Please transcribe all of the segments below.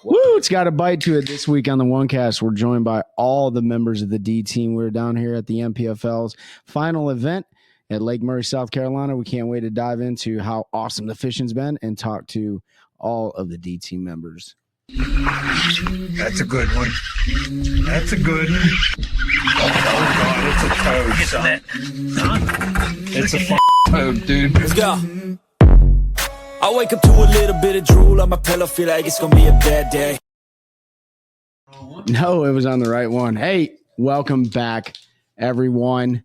Woo, it's got a bite to it this week on the OneCast. We're joined by all the members of the D team. We're down here at the NPFL's final event at Lake Murray, South Carolina. We can't wait to dive into how awesome the fishing's been and talk to all of the D team members. That's a good one. That's a good one. Oh, God, it's a toad, son. It's a toad, dude. Let's go. I wake up to a little bit of drool on my pillow, feel like it's gonna be a bad day. No, it was on the right one. Hey, welcome back, everyone.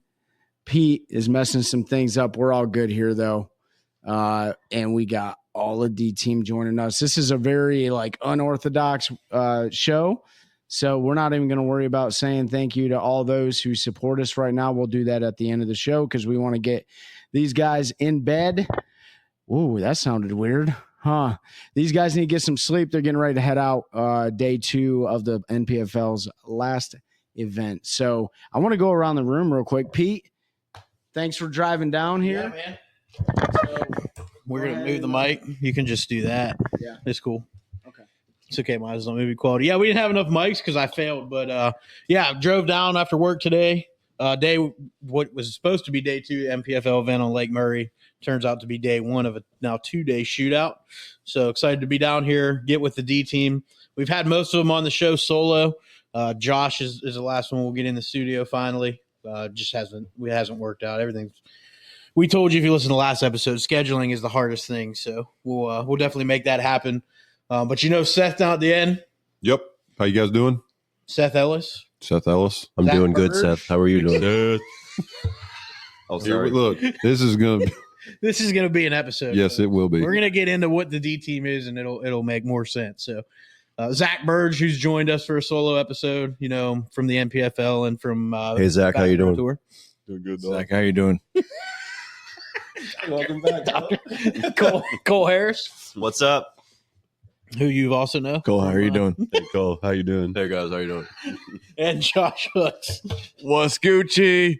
Pete is messing some things up. We're all good here, though. And we got all the D team joining us. This is a very unorthodox show. So we're not even going to worry about saying thank you to all those who support us right now. We'll do that at the end of the show because we want to get these guys in bed. Ooh, that sounded weird. Huh. These guys need to get some sleep. They're getting ready to head out day 2 of the NPFL's last event. So I want to go around the room real quick. Pete, thanks for driving down here. Yeah, man. So we're going to move the mic. You can just do that. Yeah. It's cool. Okay. It's okay. Might as well movie quality. Yeah, we didn't have enough mics because I failed. But, yeah, drove down after work today. What was supposed to be day 2 MPFL event on Lake Murray turns out to be day 1 of a now 2-day shootout. So excited to be down here, get with the D team. We've had most of them on the show solo. Josh is the last one we'll get in the studio finally. Just hasn't worked out. We told you if you listen to the last episode, scheduling is the hardest thing. So we'll definitely make that happen. But Seth down at the end. Yep. How you guys doing? Seth Ellis. Seth Ellis. I'm Zack doing good, Birge. Seth. How are you doing? Oh, sorry. Look, this is gonna be an episode. Yes, it will be. We're gonna get into what the D team is, and it'll make more sense. So, Zack Birge, who's joined us for a solo episode, from the NPFL and from Hey, Zach, how you doing? Tour. Doing good, dog. Zach, how you doing? Welcome back, Doctor. Cole Harris, What's up? who you also know, Cole, how are you doing? Hey, Cole. How you doing? Hey, guys, how you doing? and Josh Hooks. What's Gucci?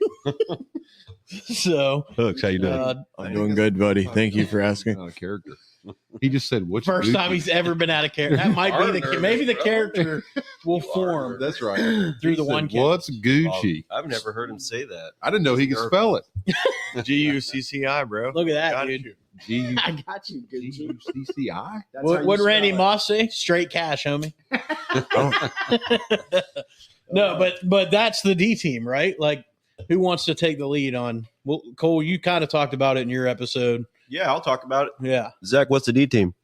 So, Hooks, how you doing? I'm doing good, buddy. Thank you for asking. Out of character. He just said, "What's first Gucci?" time he's ever been out of character. That might be maybe the character will form That's right. through He the said, OneCast. What's Gucci? I've never heard him say that. I didn't know he could spell it. Gucci, bro. Look at that, Got dude. you. G I got you, good. G-U-C-C-I? What Randy Moss say? Straight cash, homie. No, but that's the D team, right? Like, who wants to take the lead on? Well, Cole, you kind of talked about it in your episode. Yeah, I'll talk about it. Yeah. Zach, what's the D team?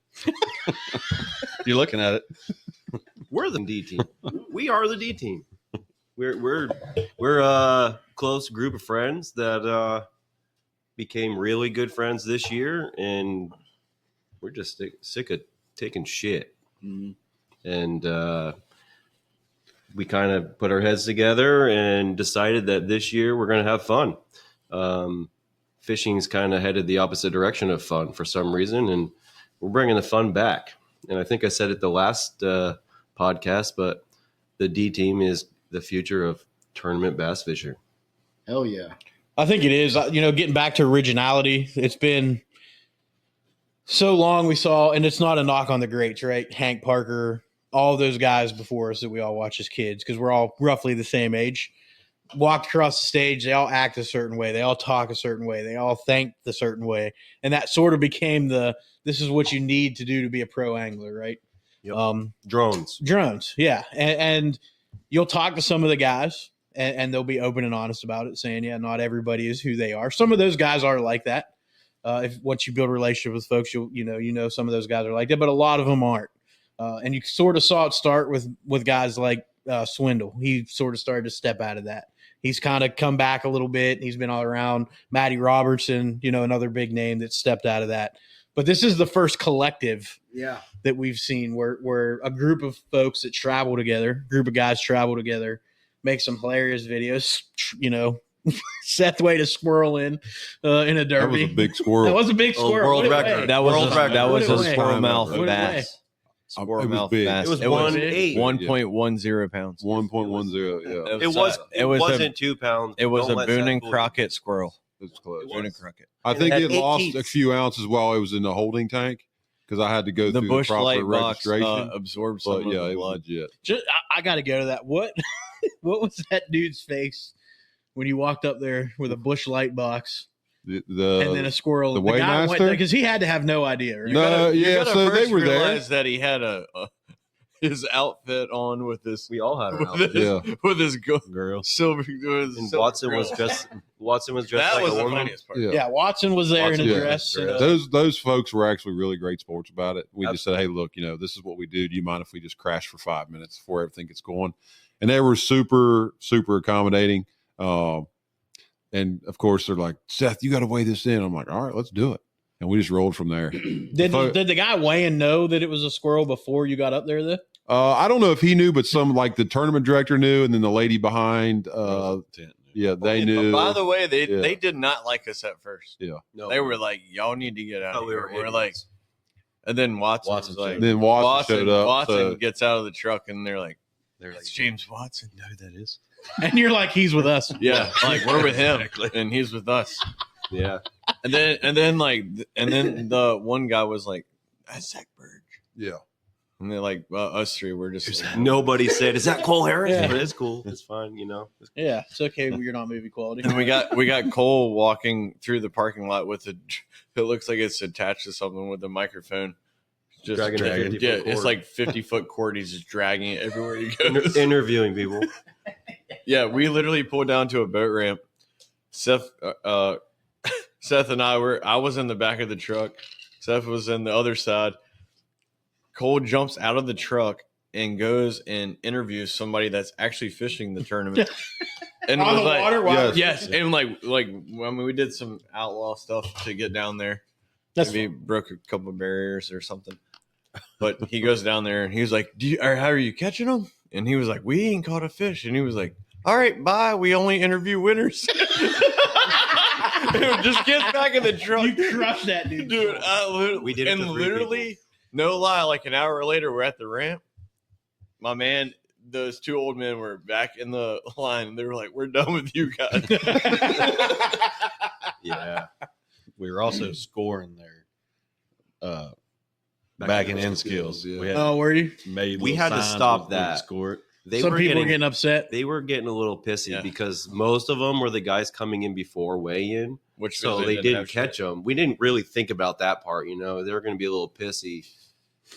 You're looking at it. We're the D team. We are the D team. We're a close group of friends that became really good friends this year, and we're just sick of taking shit. Mm-hmm. And we kind of put our heads together and decided that this year we're going to have fun. Fishing's kind of headed the opposite direction of fun for some reason, and we're bringing the fun back. And I think I said it the last podcast, but the D team is the future of tournament bass fishing. Hell yeah. I think it is. Getting back to originality, it's been so long we saw, and it's not a knock on the greats, right? Hank Parker, all those guys before us that we all watch as kids, because we're all roughly the same age, walked across the stage. They all act a certain way. They all talk a certain way. They all think the certain way. And that sort of became this is what you need to do to be a pro angler, right? Yep. Drones. Yeah. And you'll talk to some of the guys and they'll be open and honest about it, saying, yeah, not everybody is who they are. Some of those guys are like that. Once you build a relationship with folks, you know some of those guys are like that, but a lot of them aren't. And you sort of saw it start with guys like Swindle. He sort of started to step out of that. He's kind of come back a little bit. He's been all around. Matty Robertson, another big name that stepped out of that. But this is the first collective that we've seen where a group of folks that travel together, group of guys travel together, make some hilarious videos, Seth weighed a squirrel in a derby. That was a big squirrel. That was a big squirrel. World record. That was a squirrel mouth What did it weigh? bass. Squirrel It was mouth big. bass. It was It was 1.8. 1.10 pounds. 1.10, yeah. It wasn't 2 pounds. It was Don't a let Boone Seth and fool you. Crockett squirrel. It was close. Boone and Crockett. I And think it it had 8 lost teeth. a few ounces while it was in the holding tank because I had to go The through bush the proper light box registration. absorbed some But of yeah, the it was blood. legit. I got to go to that. What was that dude's face when you walked up there with a bush light box and then a squirrel? the The guy went weighmaster? there because he had to have no idea, right? No, You yeah, gotta so they first were there. realize that he had his outfit on with this. We all had our With outfits. Yeah. with his Girl. silver. And Watson was dressed That like was a the woman. funniest part. Yeah. Yeah, Watson was there in a Watson was dress. dressed. Those folks were actually really great sports about it. We just said, Absolutely. hey, look, this is what we do. Do you mind if we just crash for 5 minutes before everything gets going? And they were super, super accommodating. And of course, they're like, Seth, you got to weigh this in. I'm like, all right, let's do it. And we just rolled from there. Did the guy weighing know that it was a squirrel before you got up there, though? I don't know if he knew, but some like the tournament director knew, and then the lady behind, yeah, they knew. By the way, Yeah. they did not like us at first. No, They were like, "Y'all need to get out Oh, of we here." were We're like, idiots. and then Watson Watson was like, showed Then Watson showed up. Watson so- gets out of the truck, and they're like, They're "It's James Watson." know who that is? And you're like, he's with us. Yeah, like we're with him, and he's with us. Yeah. And then the one guy was like, "That's Zack Birge," yeah. and they're like, "Us three, we're just like, Nobody said, "Is that Cole Harris?" Yeah. But it's cool. It's fine. Yeah, it's okay. You're not movie quality. And we got Cole walking through the parking lot with it looks like it's attached to something with a microphone. Just Dragging a 50-foot yeah, cord. it's like 50-foot cord. He's just dragging it everywhere he goes. Interviewing people. Yeah, we literally pulled down to a boat ramp. Seth and I was in the back of the truck. Seth was in the other side. Cole jumps out of the truck and goes and interviews somebody that's actually fishing the tournament. And On the like, water? Wow. Yes. yes, and we did some outlaw stuff to get down there. That's Maybe broke a couple of barriers or something. But he goes down there and he was like, how are you catching them? And he was like, we ain't caught a fish. And he was like, all right, bye. We only interview winners. Just gets back in the truck. You crushed that dude. Dude, We did it and to three literally, no lie, like an hour later, we're at the ramp. My man, those two old men were back in the line and they were like, we're done with you guys. Yeah. We were also scoring their back and end skills. Yeah. We had Oh, were you? made We little had to signs stop with- we could that. Score it. Some people were getting upset. They were getting a little pissy Yeah. because most of them were the guys coming in before weigh-in, Which so they didn't catch them. We didn't really think about that part, They were going to be a little pissy,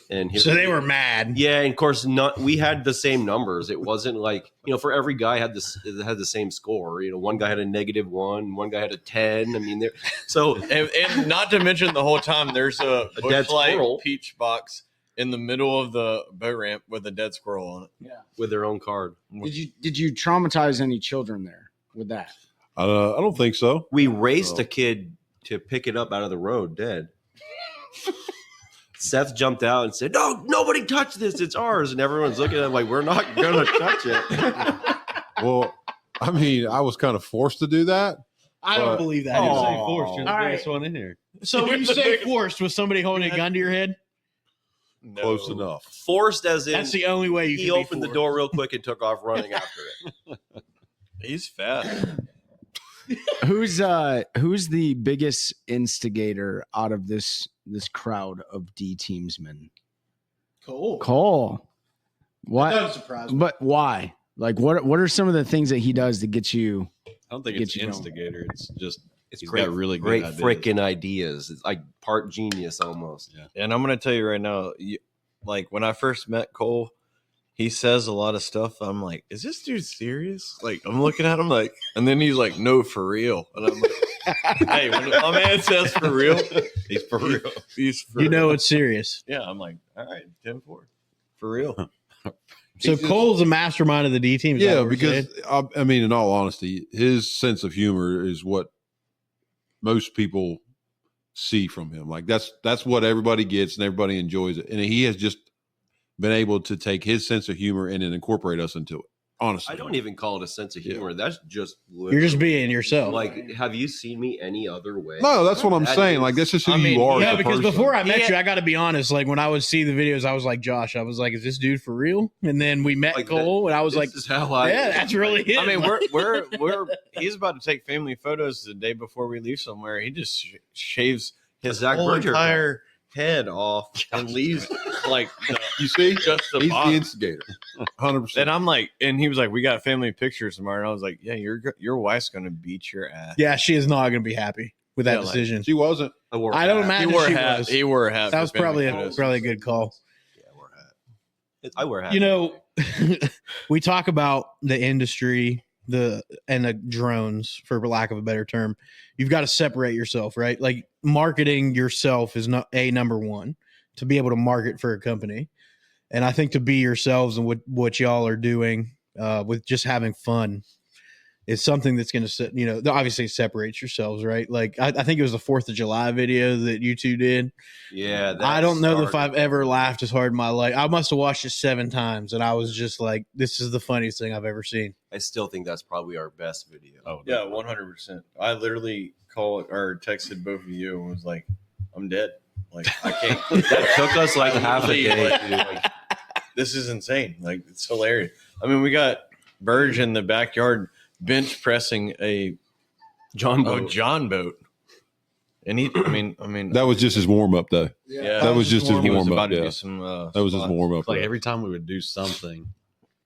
and So they were mad. Yeah, and of course, we had the same numbers. It wasn't like for every guy had the same score. One guy had a -1, one guy had a 10. I mean, so and not to mention the whole time there's a dead bushlight squirrel. peach box in the middle of the boat ramp with a dead squirrel on it. Yeah. with their own card, Did you traumatize any children there with that? I don't think so. we raced a kid to pick it up out of the road, dead. Seth jumped out and said, "No, nobody touch this. It's ours." And everyone's looking at him like, "We're not going to touch it." Well, I mean, I was kind of forced to do that. I don't believe that. Oh. Say forced. You're the All right. biggest one in here. So when you say forced, was somebody holding a gun to your head? No. Close enough. Forced as in That's the only way you he can be opened the forced. door real quick and took off running after it. He's fat. Who's the biggest instigator out of this crowd of D teamsmen? Cool. Cole. That What? doesn't surprise me. But why? Like, what are some of the things that he does to get you? I don't think Get it's you going. instigator. It's just It's he's great, got really great good ideas. freaking ideas. It's like part genius almost. And I'm going to tell you right now, like when I first met Cole, he says a lot of stuff. I'm like, is this dude serious? Like, I'm looking at him like, and then he's like, no, for real. And I'm like, hey, when my man says for real, He's for real. he's for You know real. it's serious. Yeah, I'm like, all right, 10-4. For real. So Cole's a mastermind of the D team. Is that Yeah, what we're because saying? I mean, in all honesty, his sense of humor is what most people see from him. Like that's what everybody gets and everybody enjoys it. And he has just been able to take his sense of humor and then incorporate us into it. Honestly, I don't even call it a sense of humor. That's just You're just being yourself. like, have you seen me any other way? No, that's what I'm That saying. is- Like that's just who I mean, you are. yeah, as a because person. before I met Yeah. you, I got to be honest. Like when I would see the videos, I was like, Josh, I was like, is this dude for real? And then we met Like Cole, and I was This like, is how I. yeah, that's really it. I mean, we're he's about to take family photos the day before we leave somewhere. He just shaves his Zack whole Birge haircut. entire head off and leaves like You see, just the he's bottom. the instigator, 100%. And I'm like, and he was like, we got family pictures tomorrow. And I was like, yeah, your wife's gonna beat your ass. Yeah, she is not going to be happy with that Yeah, like, decision. She wasn't. I don't imagine He wore a she hat. was. He wore a hat. That for was family probably photos. a good call. Yeah, I wear a hat. I wear a hat. You know, we talk about the industry, and the drones, for lack of a better term. You've got to separate yourself, right? Like marketing yourself is not number one to be able to market for a company. And I think to be yourselves and what y'all are doing with just having fun is something that's going to, obviously separates yourselves, right? Like I think it was the 4th of July video that you two did. Yeah, I don't know if I've ever laughed as hard in my life. I must have watched it 7 times, and I was just like, "This is the funniest thing I've ever seen." I still think that's probably our best video. Oh, Yeah, 100%. I literally called or texted both of you and was like, I'm dead. Like, I can't. That took us like half a day. Like, Dude. Like, this is insane. Like, it's hilarious. I mean, we got Birge in the backyard bench pressing a John Boat. John boat. And I mean, That was just his warm up, though. yeah, that was just his he was warm-up, about to yeah. do some, That was his spots. warm up. Like every time we would do something,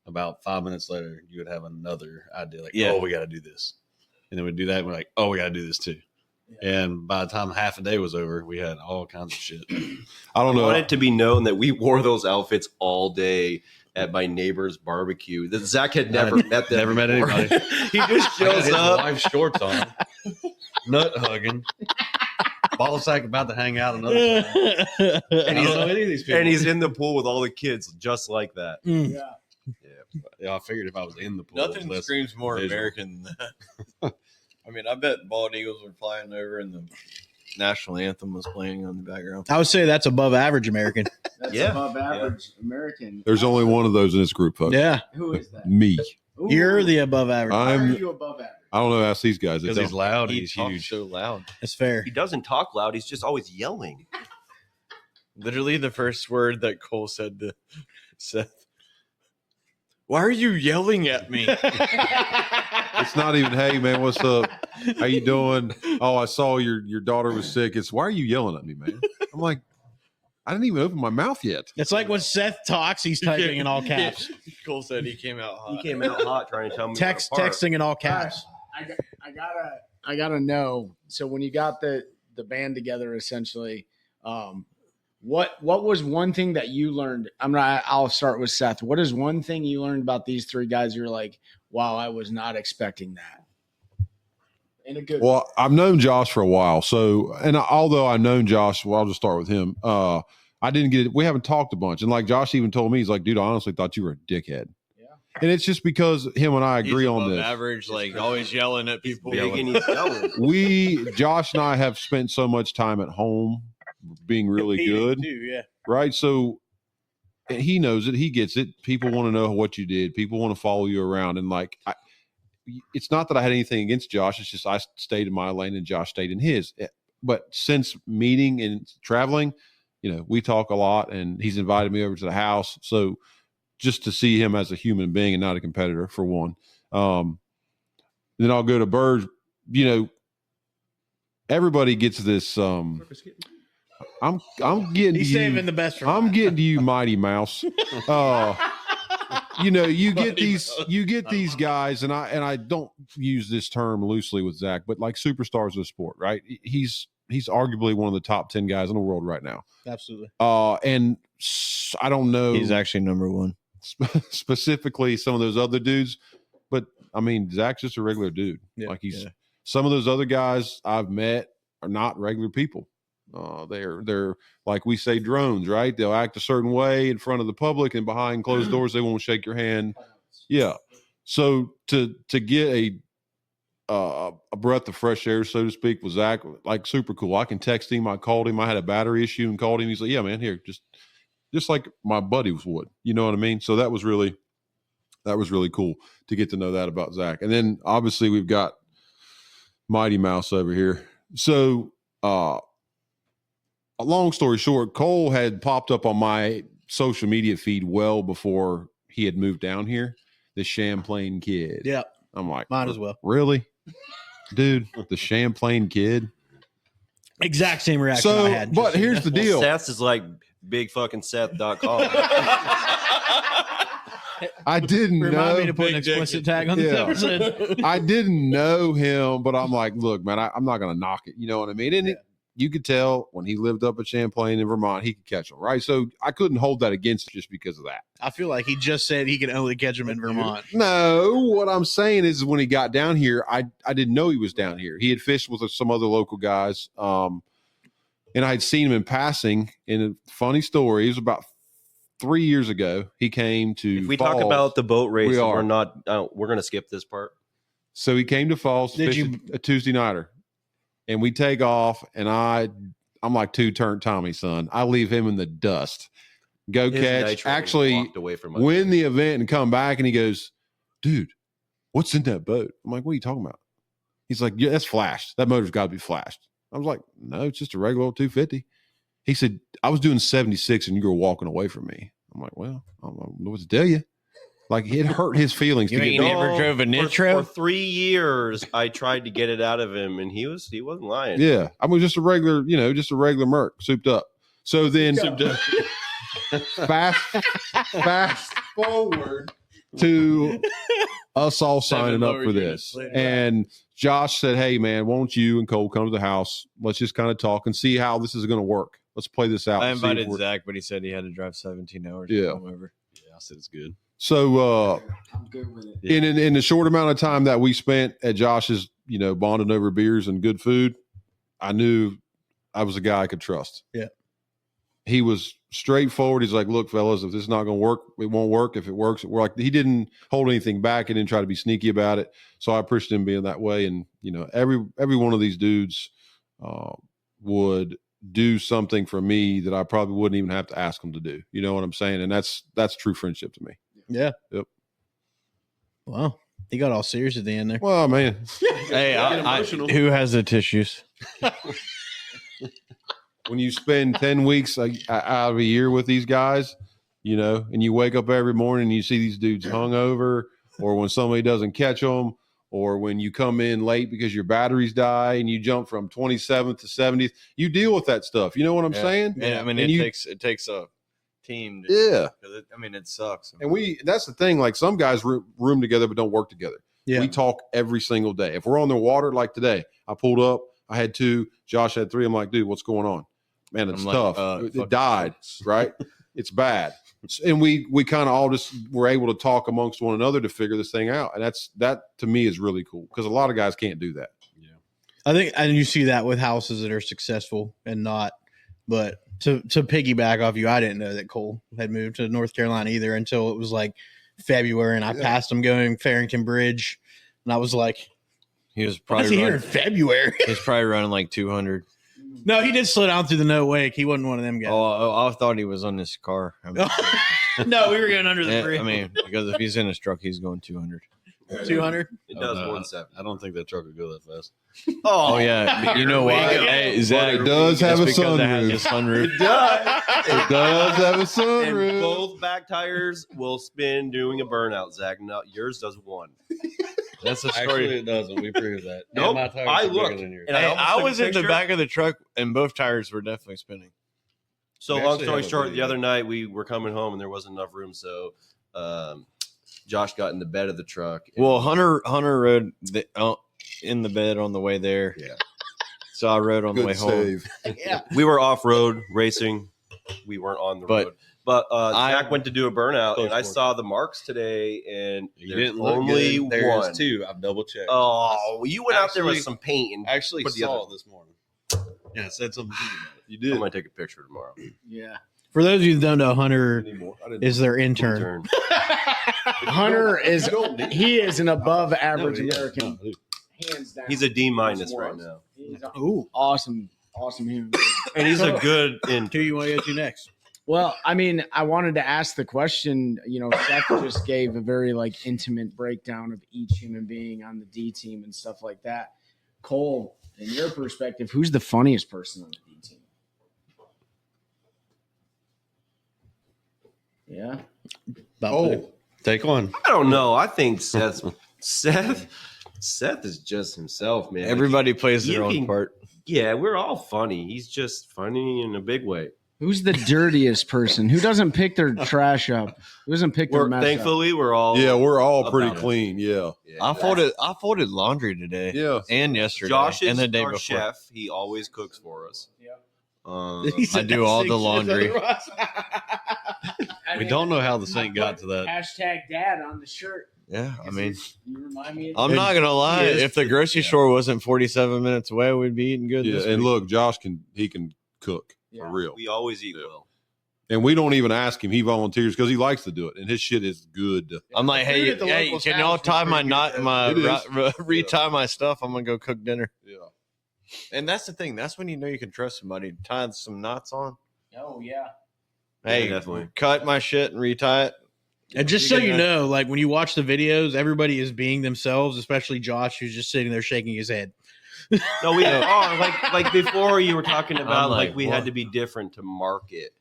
about 5 minutes later, you would have another idea. Like, Yeah. oh, we got to do this, and then we'd do that. And we're like, oh, we got to do this too. And by the time half a day was over, we had all kinds of shit. I don't I want know. it to be known that we wore those outfits all day at my neighbor's barbecue. That Zach had never met them. Never met before. anybody. He just shows His up. wife's shorts on, nut hugging, ball sack about to hang out another time. I don't know any of these people. And he's in the pool with all the kids, just like that. Yeah, I figured if I was in the pool, Nothing less screams more visual. American than that. I mean, I bet bald eagles were flying over and the national anthem was playing on the background. I would say that's above average American. That's Yeah. above average American. There's only one of those in this group, folks. Yeah, Who is that? Me. Ooh. you're the above average. Why are I'm. you above average? I don't know. Ask these guys. They Because he's tell- loud, He he's talks huge. so loud. That's fair. He doesn't talk loud. He's just always yelling. Literally, the first word that Cole said to Seth, "Why are you yelling at me?" It's not even, hey man, what's up? How you doing? Oh, I saw your daughter was sick. It's, why are you yelling at me, man? I'm like, I didn't even open my mouth yet. It's like when Seth talks, he's typing in all caps. Cole said he came out hot. He came out hot trying to tell me. we're apart. Texting in all caps. I gotta know. So when you got the band together, essentially, what was one thing that you learned? I'll start with Seth. What is one thing you learned about these 3 guys? You're like, wow, I was not expecting that. In a good. Well, I've known Josh for a while. So, and although I've known Josh, well, I'll just start with him. I didn't get it. We haven't talked a bunch. And like Josh even told me, he's like, dude, I honestly thought you were a dickhead. Yeah. And it's just because him and I agree He's on above this. average, like always yelling at people. Big and he's yelling. Josh and I have spent so much time at home being really good. Too, yeah. Right. So and he knows it. He gets it. People want to know what you did. People want to follow you around. And like, it's not that I had anything against Josh. It's just I stayed in my lane and Josh stayed in his. But since meeting and traveling, we talk a lot, and he's invited me over to the house. So just to see him as a human being and not a competitor, for one. Then I'll go to Birge. Everybody gets this. I'm getting He's to saving you. the best for I'm last. getting to you, Mighty Mouse. You get these guys, and I don't use this term loosely with Zach, but like superstars of the sport, right? He's arguably one of the top 10 guys in the world right now. Absolutely. And I don't know. He's actually number 1. Specifically some of those other dudes, but I mean, Zach's just a regular dude. Yeah, like some of those other guys I've met are not regular people. They're like we say drones, right? They'll act a certain way in front of the public, and behind closed doors they won't shake your hand. Yeah. So to get a breath of fresh air, so to speak, with Zach, like super cool. I can text him. I called him. I had a battery issue and called him. He's like, yeah, man, here, just like my buddies would. You know what I mean? So that was really cool to get to know that about Zach. And then obviously we've got Mighty Mouse over here. So a long story short, Cole had popped up on my social media feed well before he had moved down here. The Champlain Kid. Yeah. I'm like, Might as well. Really? Dude, the Champlain Kid. Exact same reaction I had. But here's the deal. Seth's is like bigfuckingseth.com. I didn't Remind know. me to put an explicit tag on this episode. I didn't know him, but I'm like, look, man, I'm not going to knock it. You know what I mean? And you could tell when he lived up at Champlain in Vermont, he could catch them, right? So I couldn't hold that against him just because of that. I feel like he just said he could only catch them in Vermont. No, what I'm saying is when he got down here, I didn't know he was down here. He had fished with some other local guys, and I had seen him in passing. And a funny story, it was about 3 years ago. He came to If we Falls. talk about the boat race, are. we're going to skip this part. So he came to Falls, a Tuesday nighter, and we take off, and I'm like two-turn Tommy, son. I leave him in the dust. Go His catch. nitro Actually, walked away from us. win the event and come back, and he goes, dude, what's in that boat? I'm like, what are you talking about? He's like, yeah, that's flashed. That motor's got to be flashed. I was like, no, it's just a regular old 250. He said, I was doing 76 and you were walking away from me. I'm like, well, I don't know what to tell you. Like, it hurt his feelings. You ain't never drove a Nitro? For 3 years, I tried to get it out of him, and he wasn't lying. Yeah. I was just a regular, just a regular Merc, souped up. So then fast forward to us all signing up for this. And Josh said, hey, man, won't you and Cole come to the house? Let's just kind of talk and see how this is going to work. Let's play this out. I invited Zach, but he said he had to drive 17 hours. Yeah. Over. Yeah, I said it's good. So I'm good with it. in the short amount of time that we spent at Josh's, bonding over beers and good food, I knew I was a guy I could trust. Yeah. He was straightforward. He's like, look, fellas, if this is not going to work, it won't work. If it works, it works. Like, he didn't hold anything back. He didn't try to be sneaky about it. So I appreciate him being that way. And, every one of these dudes would do something for me that I probably wouldn't even have to ask them to do. You know what I'm saying? And that's true friendship to me. Yeah. Yep. Wow. He got all serious at the end there. Well, man. Hey, who has the tissues? When you spend 10 weeks out of a year with these guys, and you wake up every morning and you see these dudes hungover, or when somebody doesn't catch them, or when you come in late because your batteries die and you jump from 27th to 70th, you deal with that stuff. You know what I'm saying? Yeah, I mean, it takes a team. It sucks. And that's the thing. Like, some guys room together but don't work together. Yeah. We talk every single day. If we're on the water, like today, I pulled up, I had 2, Josh had 3. I'm like, dude, what's going on? Man, it's tough. It died, right? It's bad. And we kind of all just were able to talk amongst one another to figure this thing out. And that to me is really cool, because a lot of guys can't do that. Yeah. I think, and you see that with houses that are successful and not, but to piggyback off you, I didn't know that Cole had moved to North Carolina either until it was like February, and I passed him going Farrington Bridge, and I was like, he was why is probably he here in February? He's probably running like 200. No, he did slow down through the no wake. He wasn't one of them guys. Oh, I thought he was on this car. No, we were going under the bridge. I mean, because if he's in his truck, he's going 200. 200? It does 170. I don't think that truck will go that fast. Oh yeah, but you know why? Hey, Zach, it does have a sunroof. Sunroof. It does. It does have a And sunroof. both back tires will spin doing a burnout, Zach. No, yours does one. That's a story. Actually, it doesn't. We proved that. Nope. My tires I are bigger looked. than yours. And Hey, almost I took a was in the picture. back of the truck, and both tires were definitely spinning. So We long actually story have a short, the video. other night we were coming home and there wasn't enough room, so Josh got in the bed of the truck. and- Well, Hunter rode in the bed on the way there. Yeah. So I rode on the way home. Yeah. we were off road racing. We weren't on the But road. But I- Zach went to do a burnout, Close and I quarter. saw the marks today, and You there's didn't look only good. There's one. 2. I've double checked. Oh, you went out there with Actually- some paint, and I actually put the saw other- it this morning. Yeah, it said something to me about it. You I'm did. going to take a picture tomorrow. Yeah. For those of you who don't know, Hunter Anymore. I didn't- is their intern. Turn. Hunter is an above average No, yeah. American. No, dude. Hands down. He's a D- right He's now, He's an Ooh. awesome human being. and he's a good Who intern. you want to go to next? Well, I mean, I wanted to ask the question. Seth just gave a very intimate breakdown of each human being on the D team and stuff like that. Cole, in your perspective, who's the funniest person on the D team? Yeah. About Take one. I don't know. I think Seth Seth is just himself, man. Everybody plays their own part. Yeah, we're all funny. He's just funny in a big way. Who's the dirtiest person? Who doesn't pick their trash up? Who doesn't pick their mess Thankfully, we're all we're all pretty about it. clean. Yeah. I folded laundry today. Yeah. And yesterday. Josh is and the day our before. chef. He always cooks for us. I do all the laundry. We don't know how the sink got to that. Hashtag dad on the shirt. Yeah, I mean, You remind me of I'm not gonna lie. If the grocery store wasn't 47 minutes away, we'd be eating good. Yeah. This And week. look, Josh can cook Yeah. for real. We always eat well. And we don't even ask him. He volunteers because he likes to do it. And his shit is good. I'm like, Food hey, at the hey, local can y'all establishment's tie my pretty knot, good, my It is. retie my stuff? I'm gonna go cook dinner. Yeah. And that's the thing. That's when you know you can trust somebody. Tie some knots on. Oh yeah. Hey, Yeah, definitely. cut my shit and retie it. And just so you know, like when you watch the videos, everybody is being themselves, especially Josh, who's just sitting there shaking his head. No, we are like before you were talking about like, like we what? had to be different to market.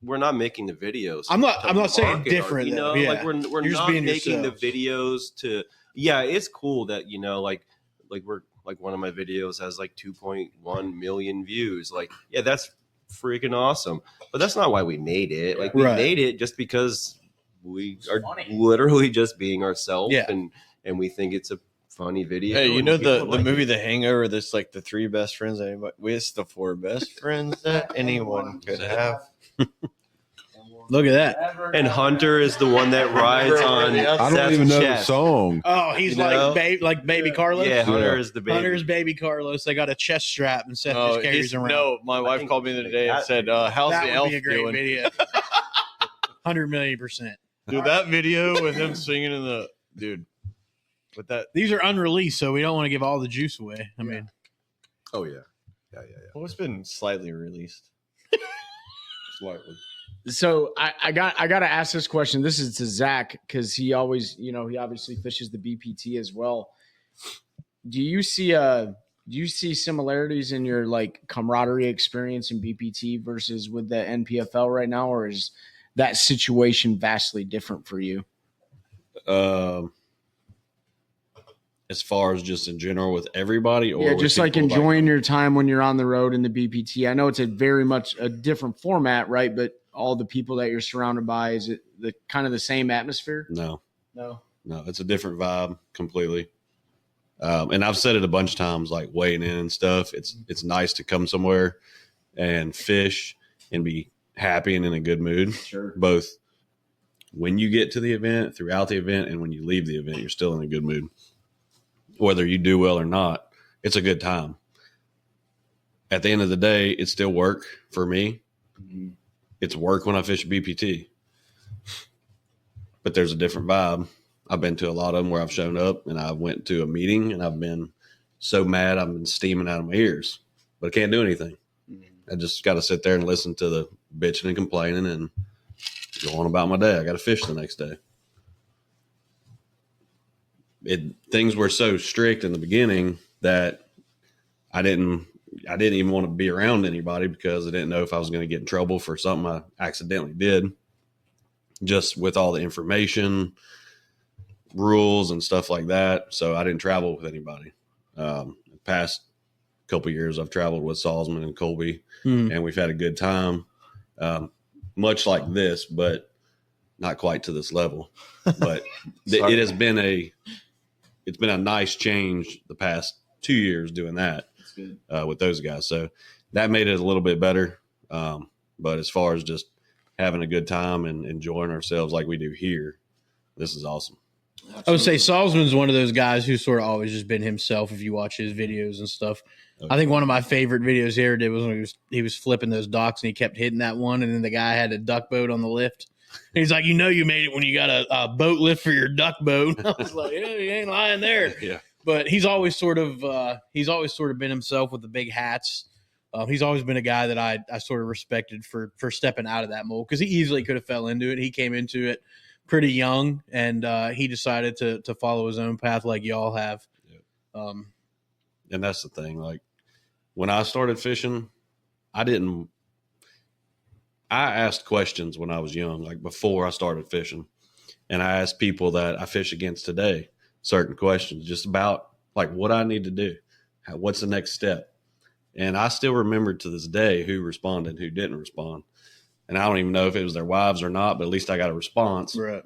We're not making the videos. I'm not to saying market different, You know, though. Yeah. like we're You're just not being making yourselves. the videos to. Yeah, it's cool that like we're like one of my videos has like 2.1 million views. Like, yeah, that's freaking awesome. But that's not why we made it. Like we Right. made it just because we are funny. literally just being ourselves, Yeah. and we think it's a funny video. Hey, you and know the people like movie it. The Hangover? That's like the three best friends. It's the four best friends that anyone could have. Look at that. And Hunter is the one that rides on. I don't Seth's even know the chest. song. Oh, he's You know? like baby Carlos. Yeah, Hunter Yeah. is the baby. Hunter's baby Carlos. They got a chest strap and Seth Oh, just carries around. no, my wife think called me the other day and that- said, "How's that the would elf be a great doing?" video. 100,000,000%. Dude, that video with him singing in the with that. These are unreleased, so we don't want to give all the juice away. I mean, Oh, yeah. Yeah. Well, it's been slightly released. Slightly. So I got to ask this question. This is to Zach because he always, he obviously fishes the BPT as well. Do you see similarities in your like camaraderie experience in BPT versus with the NPFL right now, or is that situation vastly different for you? As far as just in general with everybody, or Yeah, with just like people enjoying your time when you're on the road in the BPT. I know it's a very much a different format, right? But all the people that you're surrounded by, is it the kind of the same atmosphere? No, No. it's a different vibe completely. And I've said it a bunch of times, like weighing in and stuff. It's nice to come somewhere and fish and be happy and in a good mood. Sure. Both when you get to the event, throughout the event, and when you leave the event, you're still in a good mood. Whether you do well or not, it's a good time. At the end of the day, it's still work for me. Mm-hmm. It's work when I fish BPT. But there's a different vibe. I've been to a lot of them where I've shown up and I went to a meeting and I've been so mad I've been steaming out of my ears. But I can't do anything. I just got to sit there and listen to the bitching and complaining and go on about my day. I got to fish the next day. Things were so strict in the beginning that I didn't even want to be around anybody because I didn't know if I was going to get in trouble for something I accidentally did. Just with all the information, rules, and stuff like that. So I didn't travel with anybody. The past couple of years, I've traveled with Salzman and Colby, and we've had a good time. Much like this, but not quite to this level. But it has been it's been a nice change the past 2 years doing that with those guys. So that made it a little bit better. But as far as just having a good time and enjoying ourselves like we do here, this is awesome. I would say Salzman's one of those guys who's sort of always just been himself. If you watch his videos and stuff, I think one of my favorite videos he ever did was when he was flipping those docks and he kept hitting that one, and then the guy had a duck boat on the lift. And he's like, you made it when you got a boat lift for your duck boat. I was like, yeah, you ain't lying there. Yeah. But he's always sort of been himself with the big hats. He's always been a guy that I sort of respected for stepping out of that mold because he easily could have fell into it. He came into it pretty young, and he decided to follow his own path like y'all have. Yeah. And that's the thing. Like when I started fishing, I asked questions when I was young, like before I started fishing. And I asked people that I fish against today, certain questions, just about like what I need to do, what's the next step. And I still remember to this day who responded and who didn't respond. And I don't even know if it was their wives or not, but at least I got a response. Right.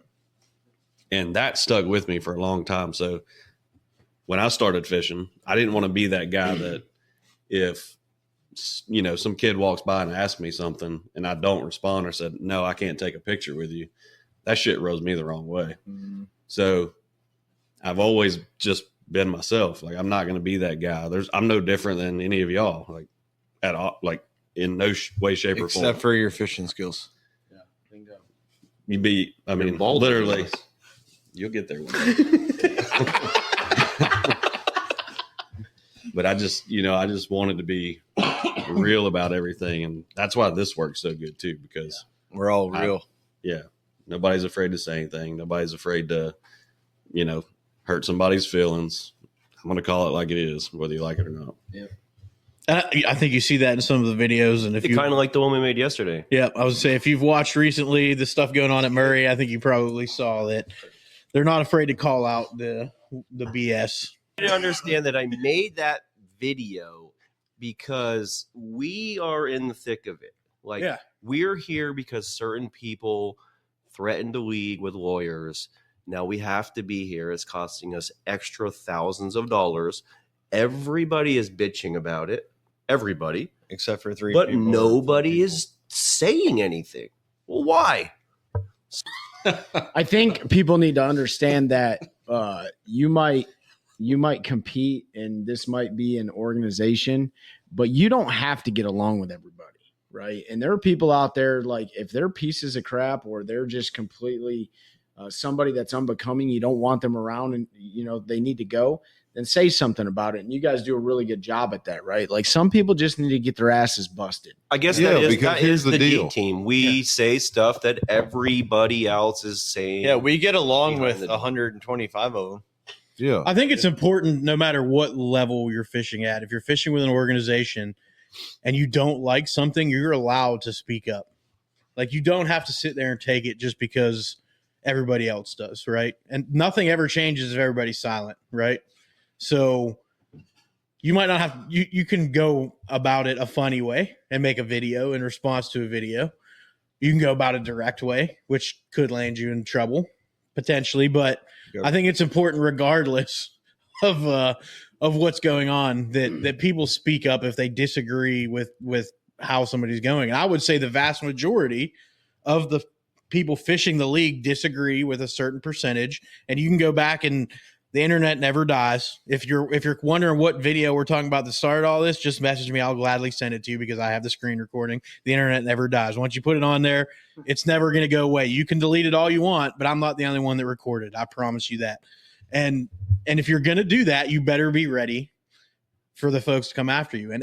And that stuck with me for a long time. So when I started fishing, I didn't want to be that guy that if, you know, some kid walks by and asks me something and I don't respond or said, no, I can't take a picture with you, that shit rubs me the wrong way. Mm-hmm. So I've always just been myself. Like, I'm not going to be that guy. I'm no different than any of y'all, like at all, like in no way, shape, or form. Except for your fishing skills. Yeah. Bingo. I mean, literally, you'll get there one day. But I just wanted to be real about everything. And that's why this works so good too, because we're all real. Nobody's afraid to say anything. Nobody's afraid to, hurt somebody's feelings. I'm going to call it like it is, whether you like it or not. Yeah. And I think you see that in some of the videos. And if you kind of like the one we made yesterday. Yeah. I was saying, if you've watched recently the stuff going on at Murray, I think you probably saw that they're not afraid to call out the BS. I didn't understand that I made that video because we are in the thick of it. Like, we're here because certain people threatened the league with lawyers. Now we have to be here. It's costing us extra thousands of dollars. Everybody is bitching about it. Everybody. Except for three but people. But nobody is saying anything. Well, why? I think people need to understand that you might compete and this might be an organization, but you don't have to get along with everybody, right? And there are people out there, like, if they're pieces of crap or they're just completely somebody that's unbecoming, you don't want them around and, they need to go, then say something about it. And you guys do a really good job at that, right? Like, some people just need to get their asses busted. I guess that is the deal. Team. We say stuff that everybody else is saying. Yeah, we get along with 125 of them. Yeah. I think it's important no matter what level you're fishing at. If you're fishing with an organization and you don't like something, you're allowed to speak up. Like, you don't have to sit there and take it just because everybody else does, right? And nothing ever changes if everybody's silent, right? So you might not have, you can go about it a funny way and make a video in response to a video. You can go about it a direct way, which could land you in trouble potentially, but I think it's important regardless of what's going on that people speak up if they disagree with how somebody's going. And I would say the vast majority of the people fishing the league disagree with a certain percentage, and you can go back and the internet never dies. If you're wondering what video we're talking about that started all this, just message me. I'll gladly send it to you because I have the screen recording. The internet never dies. Once you put it on there, it's never going to go away. You can delete it all you want, but I'm not the only one that recorded. I promise you that. And if you're going to do that, you better be ready for the folks to come after you. And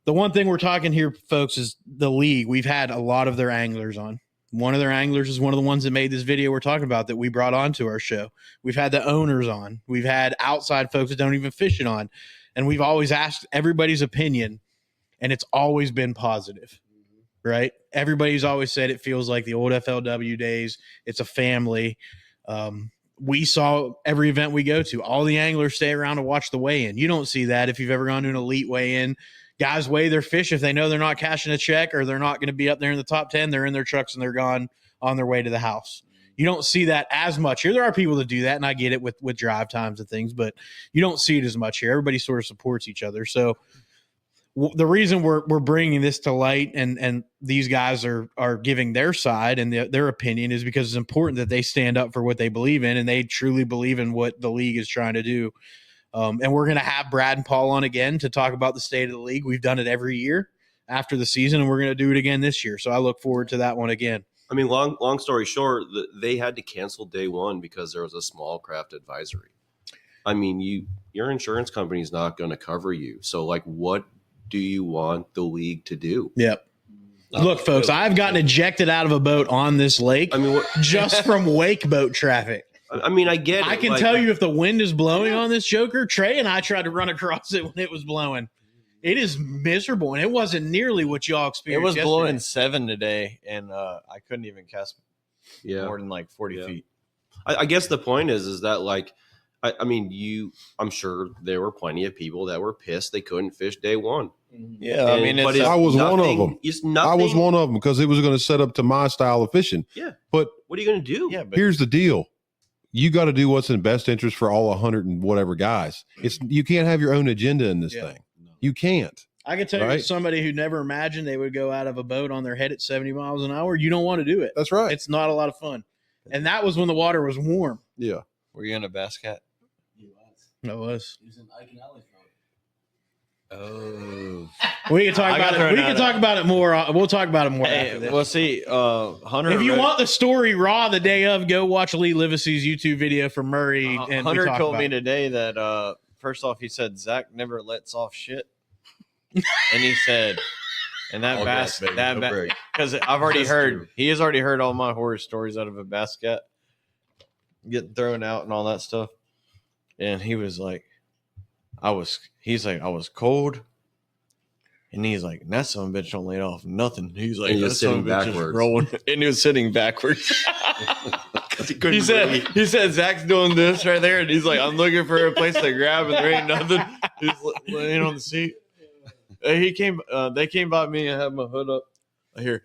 the one thing we're talking here, folks, is the league. We've had a lot of their anglers on. One of their anglers is one of the ones that made this video we're talking about that we brought onto our show. We've had the owners on. We've had outside folks that don't even fish it on. And we've always asked everybody's opinion, and it's always been positive, right? Everybody's always said it feels like the old FLW days. It's a family. We saw every event we go to. All the anglers stay around to watch the weigh-in. You don't see that if you've ever gone to an elite weigh-in. Guys weigh their fish. If they know they're not cashing a check or they're not going to be up there in the top 10, they're in their trucks and they're gone on their way to the house. You don't see that as much here. There are people that do that, and I get it with drive times and things, but you don't see it as much here. Everybody sort of supports each other. So the reason we're bringing this to light and these guys are giving their side and their opinion is because it's important that they stand up for what they believe in, and they truly believe in what the league is trying to do. And we're going to have Brad and Paul on again to talk about the state of the league. We've done it every year after the season, and we're going to do it again this year. So I look forward to that one again. I mean, long story short, they had to cancel day one because there was a small craft advisory. I mean, your insurance company is not going to cover you. So, like, what do you want the league to do? Yep. Look, folks, I've gotten ejected out of a boat on this lake just from wake boat traffic. I mean, I get it. I can tell you if the wind is blowing on this joker, Trey and I tried to run across it when it was blowing. It is miserable, and it wasn't nearly what y'all experienced. It was yesterday. blowing 7 today, and I couldn't even cast more than like 40 feet. I guess the point is that, like, I mean, I'm sure there were plenty of people that were pissed they couldn't fish day one. Yeah, I mean, But I was one of them. It's nothing. I was one of them because it was going to set up to my style of fishing. Yeah. But what are you going to do? Yeah, but here's the deal. You got to do what's in best interest for all 100 and whatever guys. You can't have your own agenda in this thing. You can't. I can tell you, somebody who never imagined they would go out of a boat on their head at 70 miles an hour, you don't want to do it. That's right. It's not a lot of fun. And that was when the water was warm. Yeah. were you in a bass cat? It was. He was in Ike and Ellie's boat. Oh, We can talk about it. We can talk about it more. We'll talk about it more after this. Well, see, Hunter. If you want the story raw the day of, go watch Lee Livesey's YouTube video from Murray. And Hunter told me today that first off, he said Zach never lets off shit, and he said, and that bass, because I've already heard, he has already heard all my horror stories out of a bass cat getting thrown out and all that stuff, and he was like, I was cold. And he's like, that son of a bitch don't lay off nothing. He's like, and he was sitting backwards. Rolling. And he was sitting backwards. he said, Zach's doing this right there. And he's like, I'm looking for a place to grab and there ain't nothing. He's laying on the seat. They came by me and had my hood up. I hear,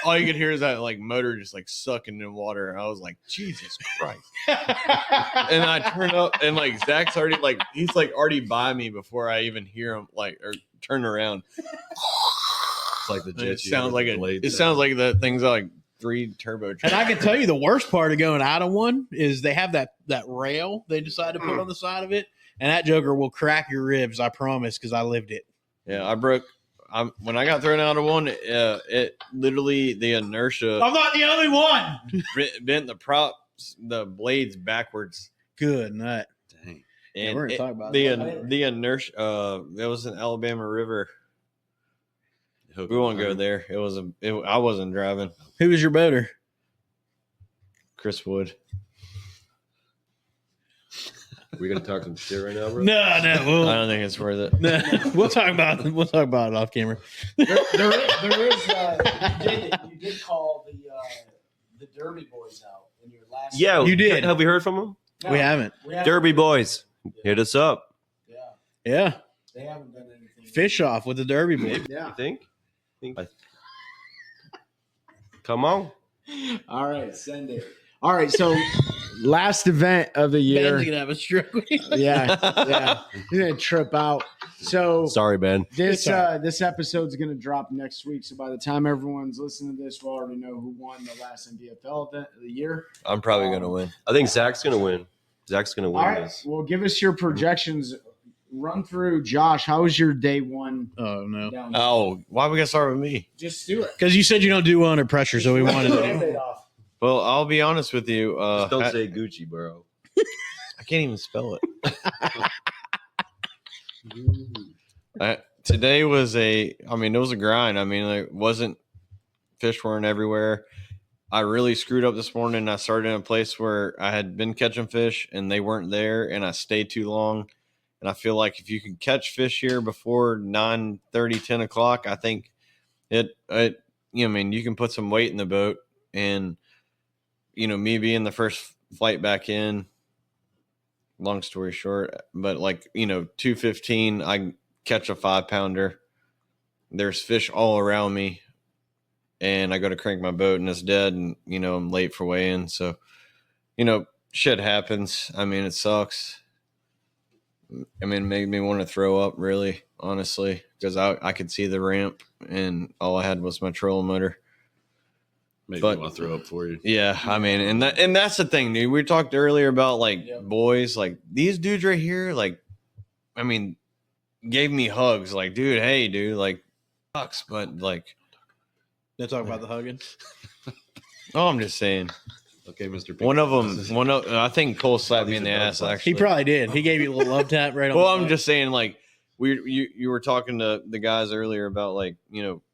all you could hear is that like motor just like sucking in water. And I was like, Jesus Christ. And I turn up and like Zach's already like, he's like already by me before I even hear him like, or turn around. It's like the jet. It sounds like sounds like the thing's like 3 turbo. And I can tell you the worst part of going out of one is they have that rail they decide to put on the side of it. And that joker will crack your ribs. I promise. Cause I lived it. Yeah. When I got thrown out of one, it literally the inertia. I'm not the only one. Bent the blades backwards. Good nut. Dang. And we're gonna talk about the inertia. That was an Alabama River. We won't go there. I wasn't driving. Who was your boater? Chris Wood. We gonna talk some shit right now, bro? No. I don't think it's worth it. No, we'll talk about it off camera. There is you did call the Derby boys out in your last. Yeah, you did. Have we heard from them? No, we haven't. Derby boys, hit us up. Yeah. They haven't done anything. Fish off with the Derby boys. Yeah. You think? Come on. All right, send it. All right, so last event of the year. Ben's gonna have a stroke. Yeah. He's gonna trip out. So Sorry, Ben. this episode's gonna drop next week. So by the time everyone's listening to this, we'll already know who won the last NBFL event of the year. I'm probably gonna win. I think Zach's gonna win. All right. This. Well, give us your projections. Run through, Josh. How was your day one? Oh no. Oh, why we gotta start with me? Just do it. Because you said you don't do under pressure, so we wanted to. Well, I'll be honest with you. Just don't say Gucci, bro. I can't even spell it. Today was it was a grind. I mean, it wasn't, fish weren't everywhere. I really screwed up this morning. I started in a place where I had been catching fish and they weren't there, and I stayed too long. And I feel like if you can catch fish here before 9:30, 10 o'clock, I think you can put some weight in the boat. And me being the first flight back in, long story short, but 2:15, I catch a 5-pounder. There's fish all around me, and I go to crank my boat and it's dead, and I'm late for weigh-in. So, shit happens. I mean, it sucks. I mean, it made me want to throw up, really, honestly, because I could see the ramp and all I had was my trolling motor. Maybe I want to throw up for you. Yeah, I mean, and that's the thing, dude. We talked earlier about boys, these dudes right here, gave me hugs, dude, hey, dude, sucks, but They talk about the hugging. Oh, I'm just saying. Okay, Mr. One of them, I think Cole slapped me in the ass. Actually, He probably did. He gave you a little love tap right on. Well, I'm just saying, you were talking to the guys earlier about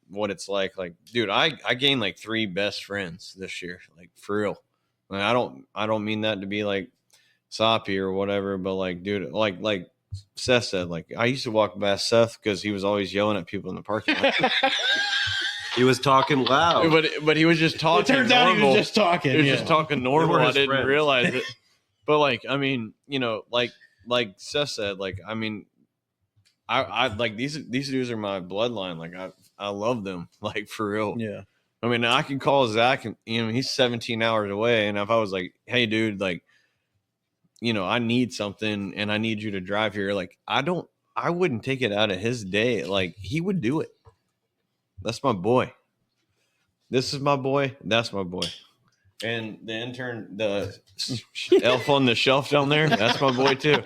what it's like. Dude, I gained 3 best friends this year, for real. I don't mean that to be soppy or whatever, but dude, like Seth said, I used to walk past Seth because he was always yelling at people in the parking lot. He was talking loud, but he was just talking. It turns out he was just talking. He was just talking normal. I didn't realize it. But like, I mean, you know, like Seth said, like, I mean, I like these dudes are my bloodline. Like I love them, like for real. Yeah. I mean, I can call Zach, and you know, he's 17 hours away, and if I was like, hey, dude, like, you know, I need something, and I need you to drive here, like, I wouldn't take it out of his day. Like, he would do it. That's my boy. This is my boy. That's my boy. And the intern, the elf on the shelf down there, that's my boy too.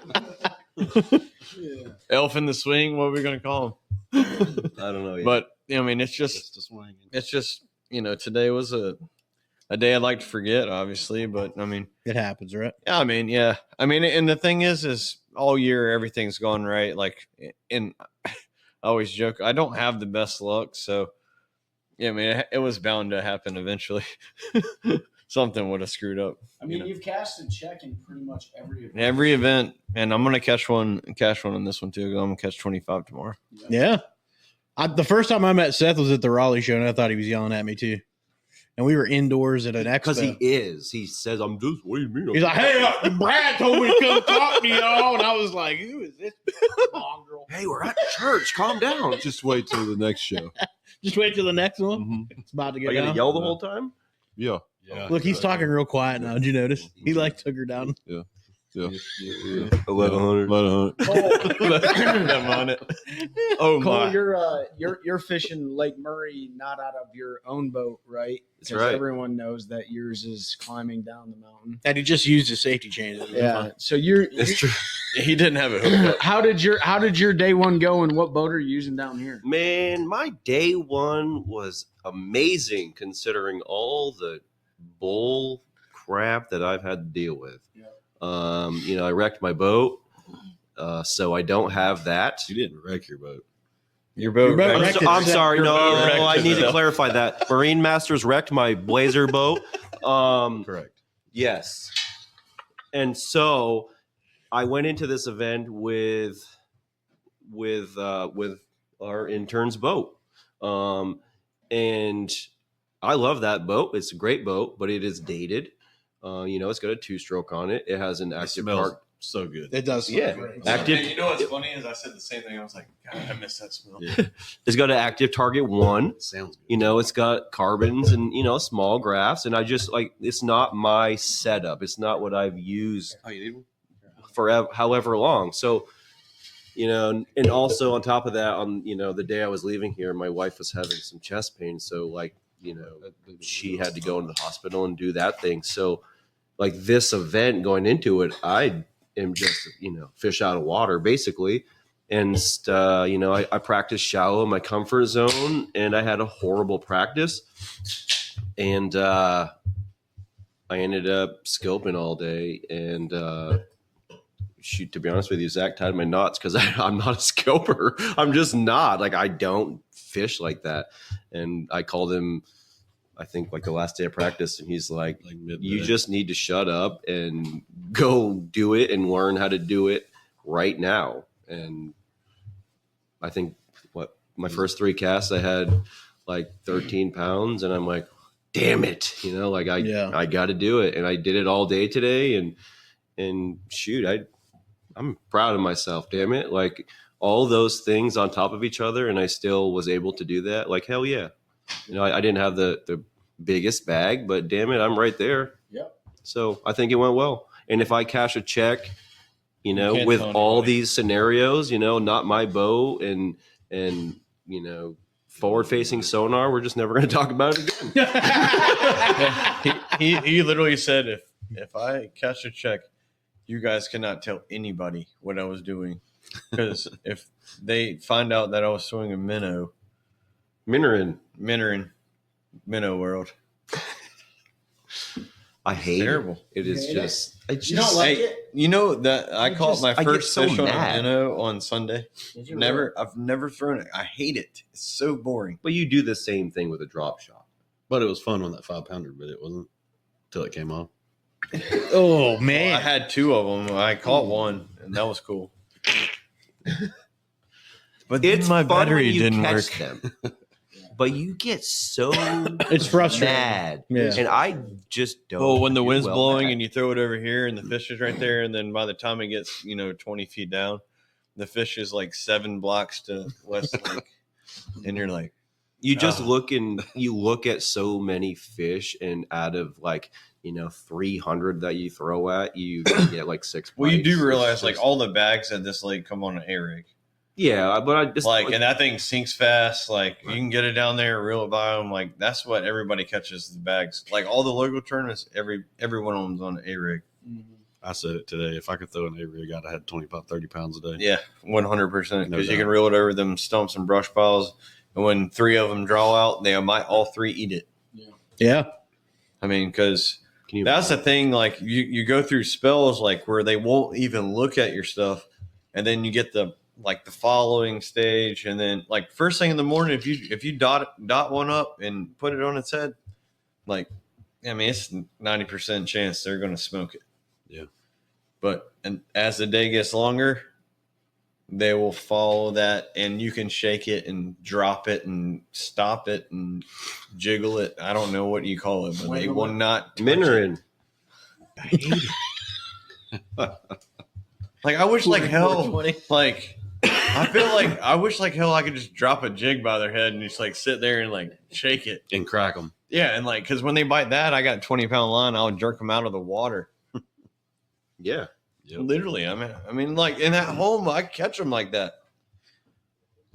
Elf in the swing. What are we gonna call him? I don't know yet. But I mean, it's just, you know, today was a day I'd like to forget, obviously. But I mean, It happens, right? yeah, I mean, yeah, I mean, and the thing is all year everything's gone right. Like, and I always joke, I don't have the best luck, so yeah, I mean, it was bound to happen eventually. Something would have screwed up. I mean, you've cast a check in pretty much Every event, and I'm gonna cash one in this one too. I'm gonna catch 25 tomorrow. Yeah. The first time I met Seth was at the Raleigh show, and I thought he was yelling at me too. And we were indoors at an expo. Because he is. He says, I'm just, what do you mean? He's like, hey, Brad told me to come talk to y'all. And I was like, who is this mongrel? Hey, we're at church. Calm down. Just wait till the next show. Just wait till the next one. Mhm. It's about to Are get you going down. to yell the whole time? Yeah. Look, he's talking real quiet now. Did you notice? He like took her down. Yeah. 1100. 1100. I'm on it. Oh Cole, my! you're fishing Lake Murray, not out of your own boat, right? That's 'Cause right. Everyone knows that yours is climbing down the mountain. And he just used his safety chain. Yeah. So you're It's true. He didn't have it hooked up. how did your day one go, and what boat are you using down here? Man, my day one was amazing considering all the bull crap that I've had to deal with. You know, I wrecked my boat, so I don't have that. You didn't wreck your boat. Your boat. boat I'm, wrecked I'm itself. sorry, Your no, boat wrecked I need to itself. clarify that. Marine Masters wrecked my Blazer boat. Correct. Yes. And so I went into this event with our intern's boat. And I love that boat. It's a great boat, but it is dated. You know, it's got a 2-stroke on it. It has an It active smells park. so good. It does. Yeah. Great. Active. You know what's funny is I said the same thing. I was like, God, I miss that smell. Yeah. It's got an active target 1. It sounds good. You know, it's got carbons and, you know, small graphs. And I just like, it's not my setup. It's not what I've used Oh, you need one? forever, however long. So, you know, and also on top of that, on, you know, the day I was leaving here, my wife was having some chest pain. So like, you know, she had to go into the hospital and do that thing. So like this event going into it, I am just, you know, fish out of water basically. And, you know, I practiced shallow in my comfort zone and I had a horrible practice. And I ended up scoping all day. And shoot, to be honest with you, Zach tied my knots because I'm not a scoper. I'm just not. Like, I don't fish like that. And I called him, I think, like the last day of practice. And he's like you just need to shut up and go do it and learn how to do it right now. And I think my first 3 casts, I had like 13 pounds and I'm like, damn it. You know, like I got to do it. And I did it all day today. And shoot, I'm proud of myself. Damn it. Like all those things on top of each other. And I still was able to do that. Like, hell yeah. You know, I didn't have the biggest bag, but damn it, I'm right there. Yep. So I think it went well. And if I cash a check, you know, can't with tell all anybody. these scenarios, you know, not my boat and you know, forward-facing sonar, we're just never going to talk about it again. He literally said, if I cash a check, you guys cannot tell anybody what I was doing. Because if they find out that I was swimming a minnow world, I hate terrible. it. It is Hate just, it's You don't just, like Hey, it? you know that I You caught just- my I get first so fish on a mad. minnow on Sunday. Did you really? I've never thrown it. I hate it. It's so boring. but you do the same thing with a drop shot. But it was fun on that 5-pounder, but it wasn't until it came off. Oh I man. had 2 of them. I caught one, and that was cool. But It's my fun when battery you didn't catch work. them. but you get so It's frustrating. mad. Yeah. And I just don't. Oh, when the do wind's well blowing mad. and you throw it over here and the fish is right there, and then by the time it gets 20 feet down, the fish is like 7 blocks to Westlake, and you're like, You just you look at so many fish, and out of 300 that you throw at, you get like 6 well, you bites. do realize It's like just- all the bags at this lake come on an A rig, yeah, but I just and that thing sinks fast. Like you can get it down there, reel it by them. Like that's what everybody catches the bags. Like all the local tournaments, every one of them's on an A rig. I said it today. If I could throw an A-rig, I'd have had 25, 30 pounds a day. Yeah, 100%. No Because you doubt. can reel it over them stumps and brush piles, and when 3 of them draw out, they might all 3 eat it. Yeah. I mean, because Can you that's the thing. Like you go through spells like where they won't even look at your stuff, and then you get the following stage, and then like first thing in the morning, if you dot one up and put it on its head, it's 90% chance they're going to smoke it. Yeah. But and as the day gets longer, they will follow that, and you can shake it and drop it and stop it and jiggle it. I don't know what you call it, but they will not touch it. Minorin. I hate it. I wish like hell, I feel like I wish like hell I could just drop a jig by their head and just sit there and shake it And crack them. Yeah, and because when they bite that, I got 20-pound line. I'll jerk them out of the water. Yeah. Yep. Literally, I mean, in at home, I catch them like that.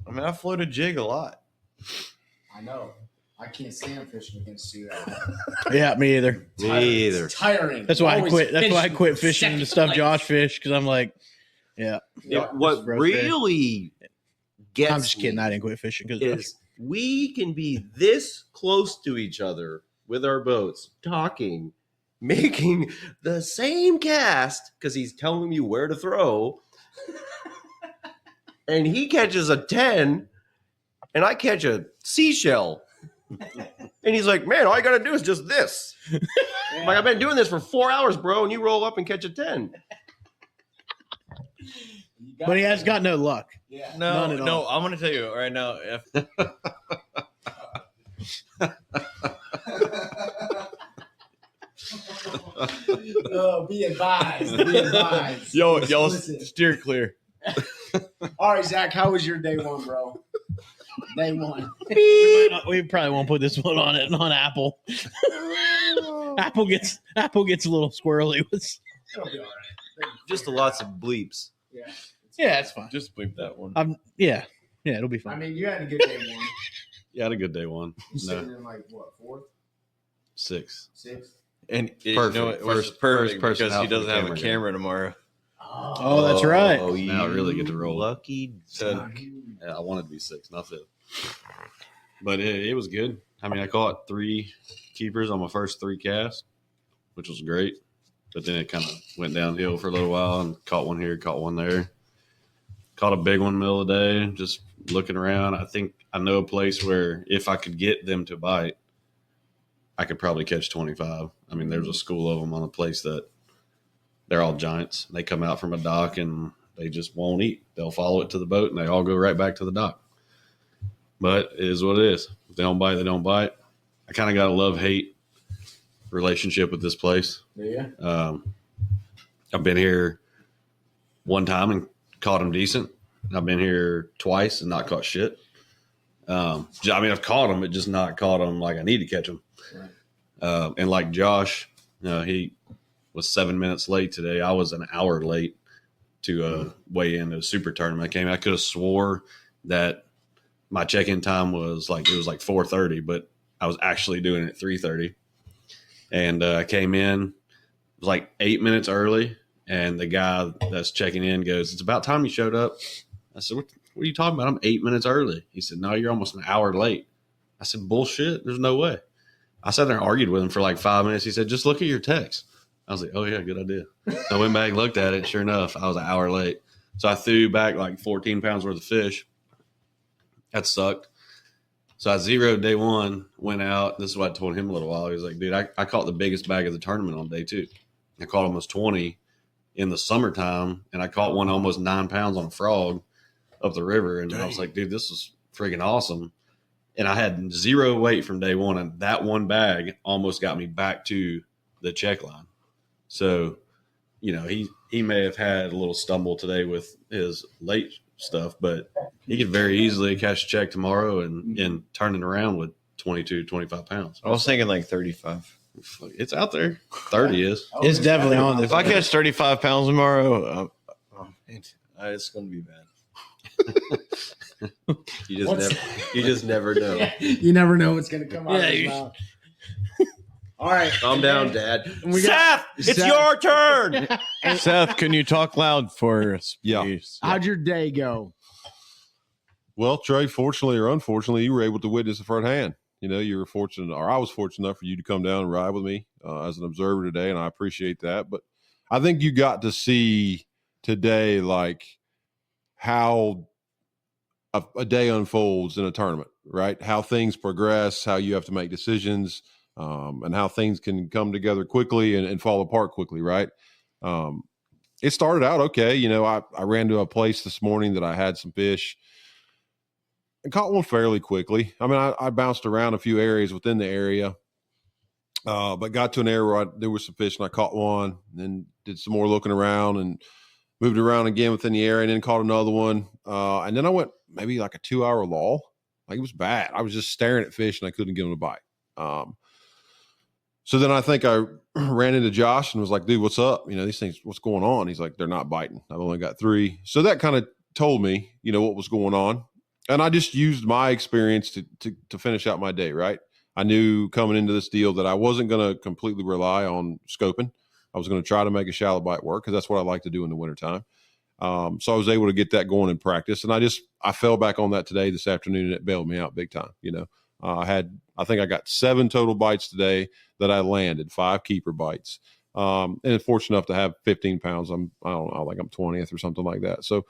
I mean, I float a jig a lot. I know. I can't stand fishing against you. Yeah, me either. Me either. It's tiring. That's why I Always quit. That's why I fishing quit for fishing the second stuff place. Josh fished because I'm like, yeah. What it's frustrating. really gets I'm just kidding. me I didn't quit fishing because is we can be this close to each other with our boats, talking, making the same cast because he's telling you where to throw, and he catches a 10, and I catch a seashell. And he's like, man, all you got to do is just this. I'm like, I've been doing this for 4 hours, bro, and you roll up and catch a 10. but he has got no luck. Yeah. None at all. No, I'm going to tell you right now. Oh, be advised. Be advised. Y'all Explicit. steer clear. All right, Zach, how was your day one, bro? Day one. We probably won't put this one on it on Apple. Apple gets a little squirrely with. It'll be all right. Just lots of bleeps. Yeah. Yeah, it's fine. Just bleep that one. Yeah, it'll be I fine. mean, you had a good day one. Yeah, I had a good day one. You sitting No, in what, 4th, 6. 6th? And you Perfect. know, it was First perfect person because out he for the doesn't have a camera camera tomorrow. Oh, that's right. Oh, Now I really get to roll. Lucky So- duck. Yeah, I wanted to be 6, not 5. But it was good. I mean, I caught 3 keepers on my first 3 casts, which was great. But then it kind of went downhill for a little while and caught one here, caught one there. Caught a big one middle of the day, just looking around. I think I know a place where if I could get them to bite, I could probably catch 25. I mean, there's a school of them on a place that they're all giants. They come out from a dock and they just won't eat. They'll follow it to the boat and they all go right back to the dock. But it is what it is. If they don't bite, they don't bite. I kind of got a love-hate relationship with this place. Yeah. I've been here one time and caught them decent. I've been here twice and not caught shit. I mean, I've caught them, but just not caught them like I need to catch them. Right. And like Josh, he was 7 minutes late today. I was an hour late to weigh in a super tournament. I could have swore that my check-in time was like 4:30, but I was actually doing it at 3:30. And I came in, it was like 8 minutes early, and the guy that's checking in goes, "It's about time you showed up." I said, "What are you talking about? I'm 8 minutes early." He said, "No, you're almost an hour late." I said, "Bullshit. There's no way." I sat there and argued with him for like 5 minutes. He said, "Just look at your text." I was like, "Oh, yeah, good idea." So I went back and looked at it. Sure enough, I was an hour late. So I threw back like 14 pounds worth of fish. That sucked. So I zeroed day one, went out. This is what I told him a little while. He was like, "Dude, I caught the biggest bag of the tournament on day 2. I caught almost 20 in the summertime, and I caught one almost 9 pounds on a frog up the river." And I was like, "Dude, this is freaking awesome." and I had 0 weight from day one, and that one bag almost got me back to the check line. So, he may have had a little stumble today with his late stuff, but he could very easily catch a check tomorrow and turn it around with 22, 25 pounds. I was thinking like 35. It's out there. 30 is. It's definitely on there. If I catch 35 pounds tomorrow, it's going to be bad. You just never know. Yeah, you never know what's going to come out of his you- mouth. All right. Calm down, Dad. Seth, it's Seth. your turn. Seth, can you talk loud for us? Yeah. Please? How'd your day go? Well, Trey, fortunately or unfortunately, you were able to witness it firsthand. You were fortunate, or I was fortunate enough for you to come down and ride with me as an observer today, and I appreciate that. But I think you got to see today, like, how a day unfolds in a tournament, right? How things progress, how you have to make decisions, and how things can come together quickly and fall apart quickly, right? It started out okay. I ran to a place this morning that I had some fish and caught one fairly quickly. I mean, I bounced around a few areas within the area, but got to an area where there was some fish and I caught one, and then did some more looking around and moved around again within the area and then caught another one. And then I went maybe like a 2-hour lull. Like, it was bad. I was just staring at fish and I couldn't give them a bite. So then I think I ran into Josh and was like, dude, what's up? These things, what's going on? He's like, they're not biting. I've only got 3. So that kind of told me, what was going on. And I just used my experience to finish out my day, right? I knew coming into this deal that I wasn't going to completely rely on scoping. I was going to try to make a shallow bite work because that's what I like to do in the wintertime. So I was able to get that going in practice. And I fell back on that today, this afternoon, and it bailed me out big time. I think I got 7 total bites today that I landed, 5 keeper bites. And fortunate enough to have 15 pounds. I don't know, like I'm 20th or something like that. So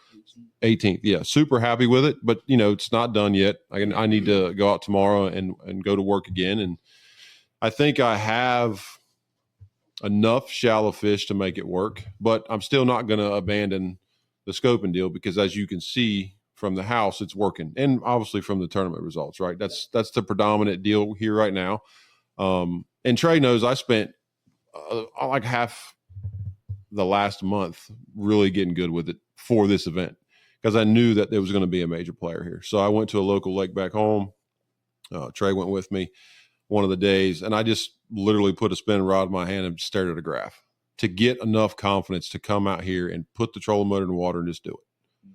18th. Yeah. Super happy with it, but it's not done yet. I need to go out tomorrow and go to work again. And I think I have enough shallow fish to make it work, but I'm still not going to abandon the scoping deal because, as you can see from the house, it's working. And obviously from the tournament results, right? That's the predominant deal here right now. And Trey knows I spent like half the last month really getting good with it for this event because I knew that there was going to be a major player here. So I went to a local lake back home. Trey went with me one of the days, and I just literally put a spinning rod in my hand and stared at a graph to get enough confidence to come out here and put the trolling motor in the water and just do it.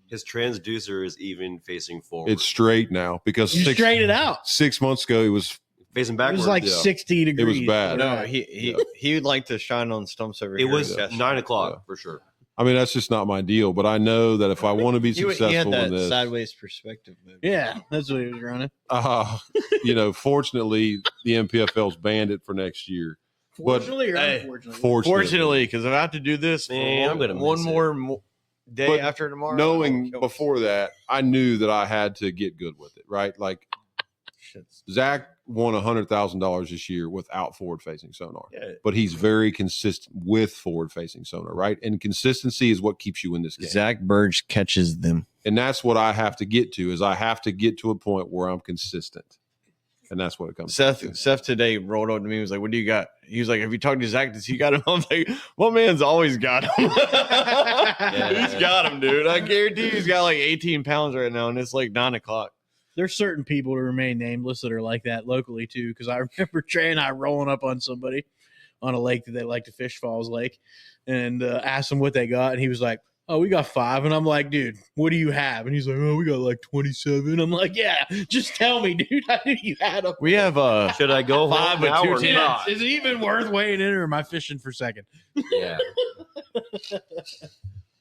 His transducer is even facing forward. It's straight now because You straighten it out. 6 months ago it was facing It backwards. was like 60 degrees. It was bad. No, he would like to shine on stumps over It here. was Yes. 9 o'clock for sure. I mean, that's just not my deal, but I know that if I want to be He had successful that in this, sideways perspective move. Yeah, that's what he was running. fortunately, the MPFL's banned it for next year. But Fortunately or Hey, unfortunately? Fortunately, because if I have to do this Man, I'm for gonna one miss more day But after tomorrow, knowing I'll kill before that, I knew that I had to get good with it, right? Like, shits. Zach won $100,000 this year without forward-facing sonar, Yeah. but he's very consistent with forward-facing sonar, right? And consistency is what keeps you in this game. Zack Birge catches them. And that's what I have to get to, is I have to get to a point where I'm consistent. And that's what it comes to. Seth today rolled up to me and was like, "What do you got?" He was like, "Have you talked to Zach? Does he got him?" I was like, "Well, man's always got him. He's got him, dude. I guarantee he's got like 18 pounds right now, and it's like 9 o'clock." There's certain people to remain nameless that are like that locally too. Because I remember Trey and I rolling up on somebody on a lake that they like to fish, Falls Lake, and asked him what they got, and he was like, "Oh, we got 5." And I'm like, "Dude, what do you have?" And he's like, "Oh, we got like 27." I'm like, "Yeah, just tell me, dude. I knew you had them." We have Should I go 5 home with now 2 or tens. not? Is it even worth weighing in, or am I fishing for second? Yeah.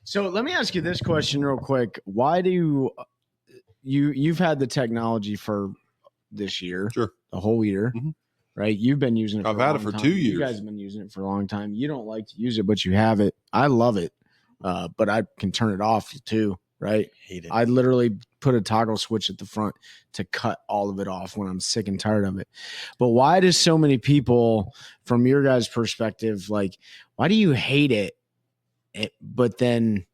So let me ask you this question real quick. Why do you've had the technology for this year, Sure. the whole year, Mhm. right? You've been using it. I've for a had long it for time. 2 You years. guys have been using it for a long time. You don't like to use it, but you have it. I love it, but I can turn it off too, right? hate it. I literally put a toggle switch at the front to cut all of it off when I'm sick and tired of it. But why do so many people, from your guys' perspective, like, why do you hate it? But then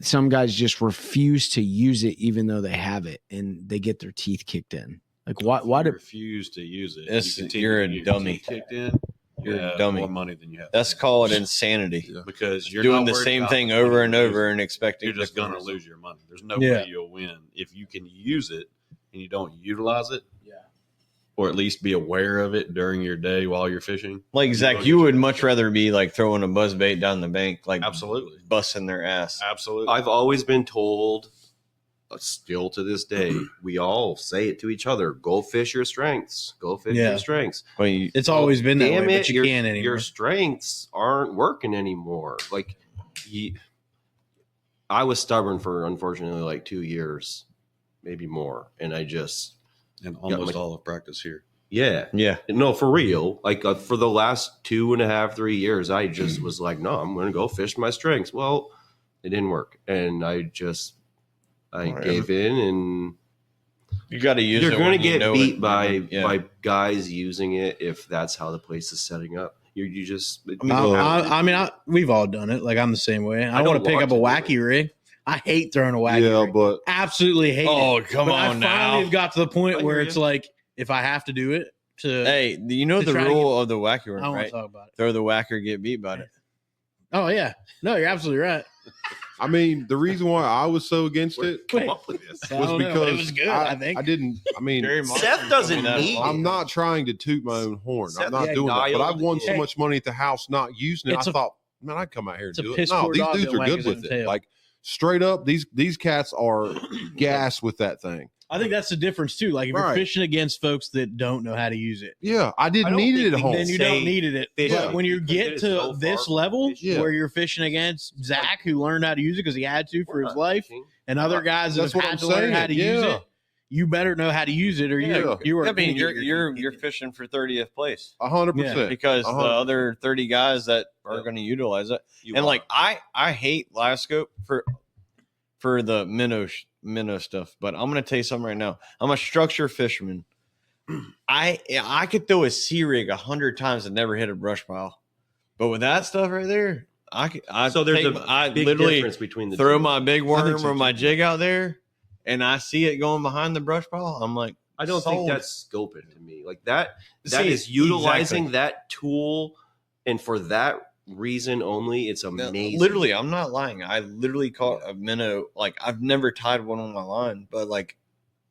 some guys just refuse to use it even though they have it and they get their teeth kicked in. Like why you did refuse to use it? It's- You continue you're a to get dummy. Kicked in. You're you a have dummy. More money than you have. That's called insanity. Because you're Doing not the worried same about thing the money over and you're over losing. and expecting You're just different going to results. lose your money. There's no Yeah. way you'll win if you can use it and you don't utilize it. Yeah. Or at least be aware of it during your day while you're fishing. Like Zach, you would much rather be like throwing a buzz bait down the bank, like Absolutely. busting their ass. Absolutely. I've always been told, still to this day, we all say it to each other: go fish your strengths. Go fish Yeah. your strengths. Well, you, It's always been that Damn way, it, but you your, can't anymore. your strengths aren't working anymore. Like, I was stubborn for unfortunately like 2 years, maybe more, and I just and almost my- all of practice here. yeah. No, for real. Like for the last 2.5, 3 years, I just was like, no, I'm going to go fish my strengths. Well, it didn't work, and I gave in, and you got to use you're it. going to when you get know beat it. by guys using it if that's how the place is setting up. You just. We've all done it. Like I'm the same way. I don't want to pick want up a to do wacky rig. I hate throwing a wacky rig. but Absolutely hate it. Oh, come But on I finally now. have got to the point I where hear it's you. like if I have to do it to, Hey, you know To the try to rule of the wacky I worm, don't want right? to talk about it. Throw the whacker, get beat by it. Oh yeah, no, you're absolutely right. I mean, the reason why I was so against Where'd it you come Wait. up with this? I was don't know. because it was good. I think I didn't. I mean, Jerry Martin Seth doesn't told me that need a lot. I'm not trying to toot my own horn. Seth I'm not is doing that. But dialed I've won so in. much money at the house not using it. It's I a- thought, man, I'd come out here and it's a do it. piss No, poor these dog dudes that are wags good his with own it. tail. Like straight up, these cats are gas with that thing. I think that's the difference too. Like if you're Right. fishing against folks that don't know how to use it, Yeah, I didn't don't need think it at we home. then you Say don't needed it. fishing, But when you because it get is to so this far level fishing. where you're fishing against Zach, who learned how to use it because he had to for We're his not life, fishing. and other guys that That's have what had I'm to learn how saying. to use Yeah. it, you better know how to use it, or Yeah. you are. I mean, gonna get you're fishing for 30th place 100%. because the 100%. other 30 guys that are Yeah. going to utilize it. You And are. like I hate live scope for the minnow stuff, but I'm going to tell you something right now. I'm a structure fisherman. I could throw a sea rig 100 times and never hit a brush pile, but with that stuff right there, I so there's take, a I big literally difference between the throw two. my big worm so, or my too. jig out there, and I see it going behind the brush pile. I'm like, I don't sold. think that's scoping to me. Like that See, is utilizing exactly. that tool, and for that reason only, it's amazing. Literally, I'm not lying. I literally caught a minnow. Like I've never tied one on my line, but like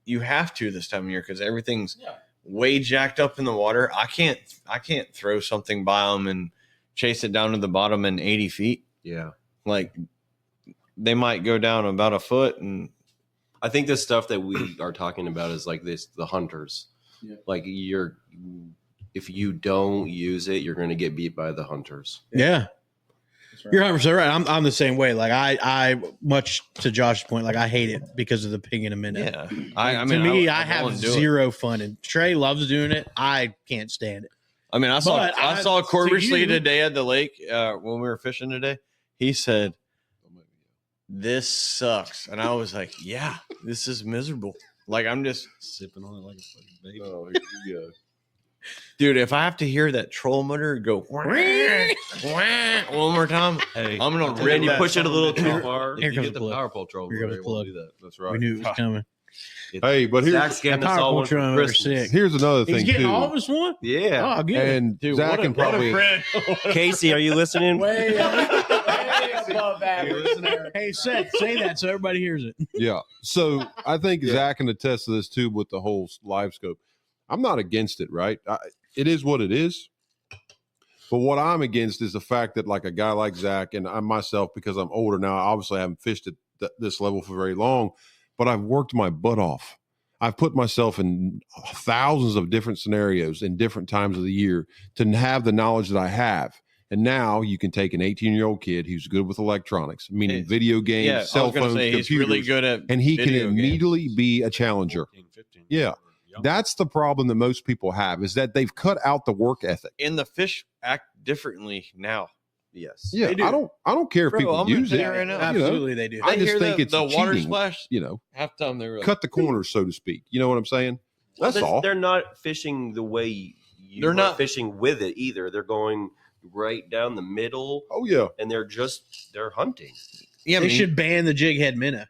you have to this time of year because everything's way jacked up in the water. I can't throw something by them and chase it down to the bottom in 80 feet. Yeah. Like they might go down about a foot, and I think the stuff that we are talking about is like the hunters. Yeah. Like if you don't use it, you're going to get beat by the hunters. Yeah, That's right. you're 100% right. I'm the same way. Like I much to Josh's point, like I hate it because of the ping in a minute. yeah. Like, to me, I have zero fun, and Trey loves doing it. I can't stand it. I mean, I saw But I saw to Corbershley you- today at the lake when we were fishing today. He said, "This sucks," and I was like, "Yeah, this is miserable." Like I'm just, Sipping on it like a fucking baby. Oh, here you go. dude. If I have to hear that troll motor go wah, wah, one more time, Hey, I'm gonna I'll tell rip Then you that push it a little son of too a bitch. far. If Here you comes get the the plug. Power Patrol, Here we're comes the able to plug. do that. That's right. We knew it was coming. Hey, but Zach's getting That us Power all one for Patrol are Christmas. sick. here's another He's thing getting too. all of us one. Yeah. Oh, good. And Dude, Zach can probably Casey, are you listening? Way above average. Hey, Seth, say that so everybody hears it. Yeah. So I think Zach can attest to this too with the whole live scope. I'm not against it, right? It is what it is. But what I'm against is the fact that like a guy like Zach and I myself, because I'm older now, obviously I haven't fished at this level for very long, but I've worked my butt off. I've put myself in thousands of different scenarios in different times of the year to have the knowledge that I have. And now you can take an 18-year-old kid who's good with electronics, meaning Hey, video games, Yeah, I cell was gonna phones, say computers, he's really good at, and he can video games. immediately be a challenger. 14, 15. Yeah. That's the problem that most people have is that they've cut out the work ethic. And the fish act differently now. Yes. Yeah, They do. I don't care if Bro, people I'm gonna use tell it. you right now, you know. Absolutely, they do. I They just hear think it's the water cheating. splash. You know, Half time they were like, cut the corners, so to speak. You know what I'm saying? That's all. They're not fishing the way They're are not fishing with it either. They're going right down the middle, Oh yeah. and they're hunting. yeah, They should ban the jig head minnow.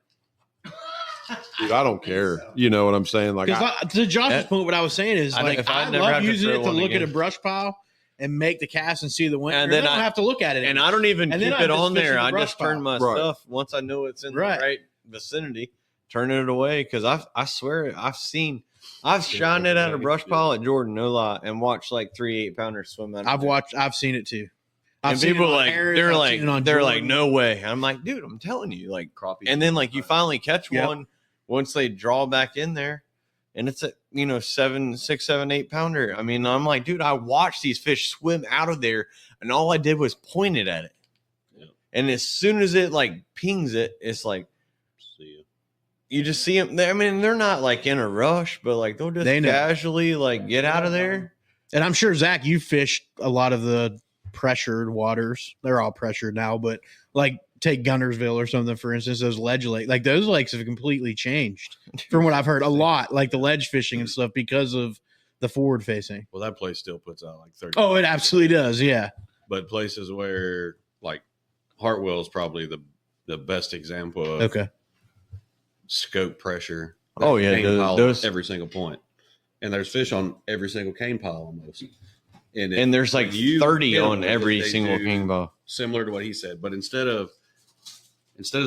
Dude, I don't care. You know what I'm saying? Like, To Josh's point, what I was saying is, like, if I'd I never love have to using throw it to one look again. at a brush pile and make the cast and see the wind. And And then then I don't I- have to look at it. And anymore. I don't even And then keep I it just on fish in there. the I brush just turn my pile. Right. stuff once I know it's in Right. the right vicinity, turning it away. Because I swear I've shined it at a brush pile at Jordan, no lie, and watched like 3 8-pounders swim out. I've seen it too. And seen people it on like Harris, they're I've like seen it on they're like Jordan. no way. I'm like, dude, I'm telling you, like Crappie. and then like you finally catch Yep. one once they draw back in there, and it's a 6, 7, 8-pounder. I mean, I'm like, dude, I watched these fish swim out of there, and all I did was point it at it. Yeah. And as soon as it like pings it, it's like See ya. you just see them. I mean, they're not like in a rush, but like they'll just They know. casually like get out of there. And I'm sure, Zach, you fished a lot of the pressured waters. They're all pressured now, but like take Guntersville or something, for instance, those ledge lakes. Like those lakes have completely changed from what I've heard a lot, like the ledge fishing and stuff because of the forward facing. Well, that place still puts out like 30. Oh, it absolutely does. Yeah. But places where like Hartwell is probably the best example of Okay. scope pressure. Oh, yeah, Cane those- pile those- every single point. And there's fish on every single cane pile almost. And there's like you 30 hit 'em on with every it, they single do king ball. similar to what he said. But instead of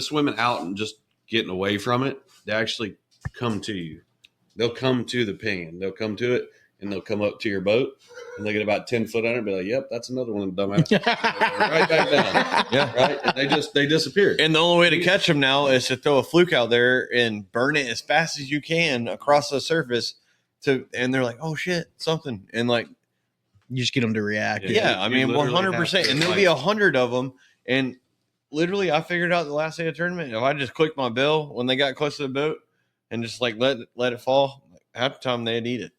swimming out and just getting away from it, they actually come to you. They'll come to the pin. They'll come to it and they'll come up to your boat and they get about 10 foot under and be like, yep, that's another one, dumbass. Right back down. Yeah. Right? And they disappear. And the only way to catch them now is to throw a fluke out there and burn it as fast as you can across the surface. And they're like, oh shit, something. And like, You just get them to react. yeah, I you mean, literally 100%. have to, And there'll be 100 of them. And literally, I figured out the last day of tournament, if I just clicked my bell when they got close to the boat and just like let it fall, half the time they'd eat it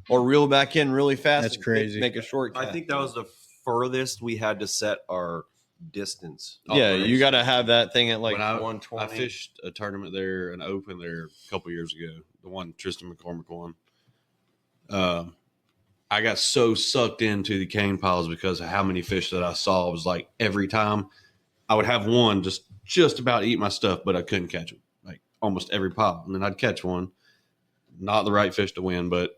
or reel back in really fast. That's and crazy. Make a short. I think that was the furthest we had to set our distance. Yeah, you got to have that thing at like When I 120. fished a tournament there, an open there a couple years ago, the one Tristan McCormick won. I got so sucked into the cane piles because of how many fish that I saw. It was like every time I would have one just about eat my stuff, but I couldn't catch them. Like almost every pile. And then I'd catch one. Not the right fish to win, but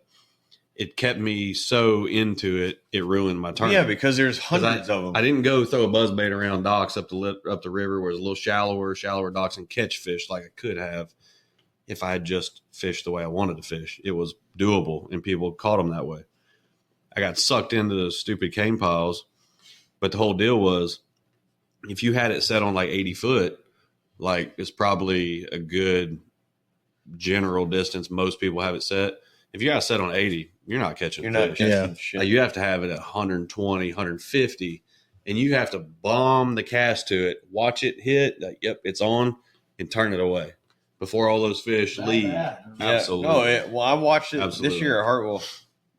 it kept me so into it, it ruined my tournament. Yeah, because there's 'Cause hundreds of them. I didn't go throw a buzzbait around docks up the river where it's a little shallower docks and catch fish like I could have if I had just fished the way I wanted to fish. It was doable, and people caught them that way. I got sucked into those stupid cane piles, but the whole deal was if you had it set on like 80 foot, like it's probably a good general distance. Most people have it set. If you got it set on 80, you're not catching You're not fish. catching shit. Like, you have to have it at 120, 150, and you have to bomb the cast to it, watch it hit, like, yep, it's on, and turn it away before all those fish leave. Yeah. Absolutely. Oh, yeah. Well, I watched it Absolutely. this year at Hartwell.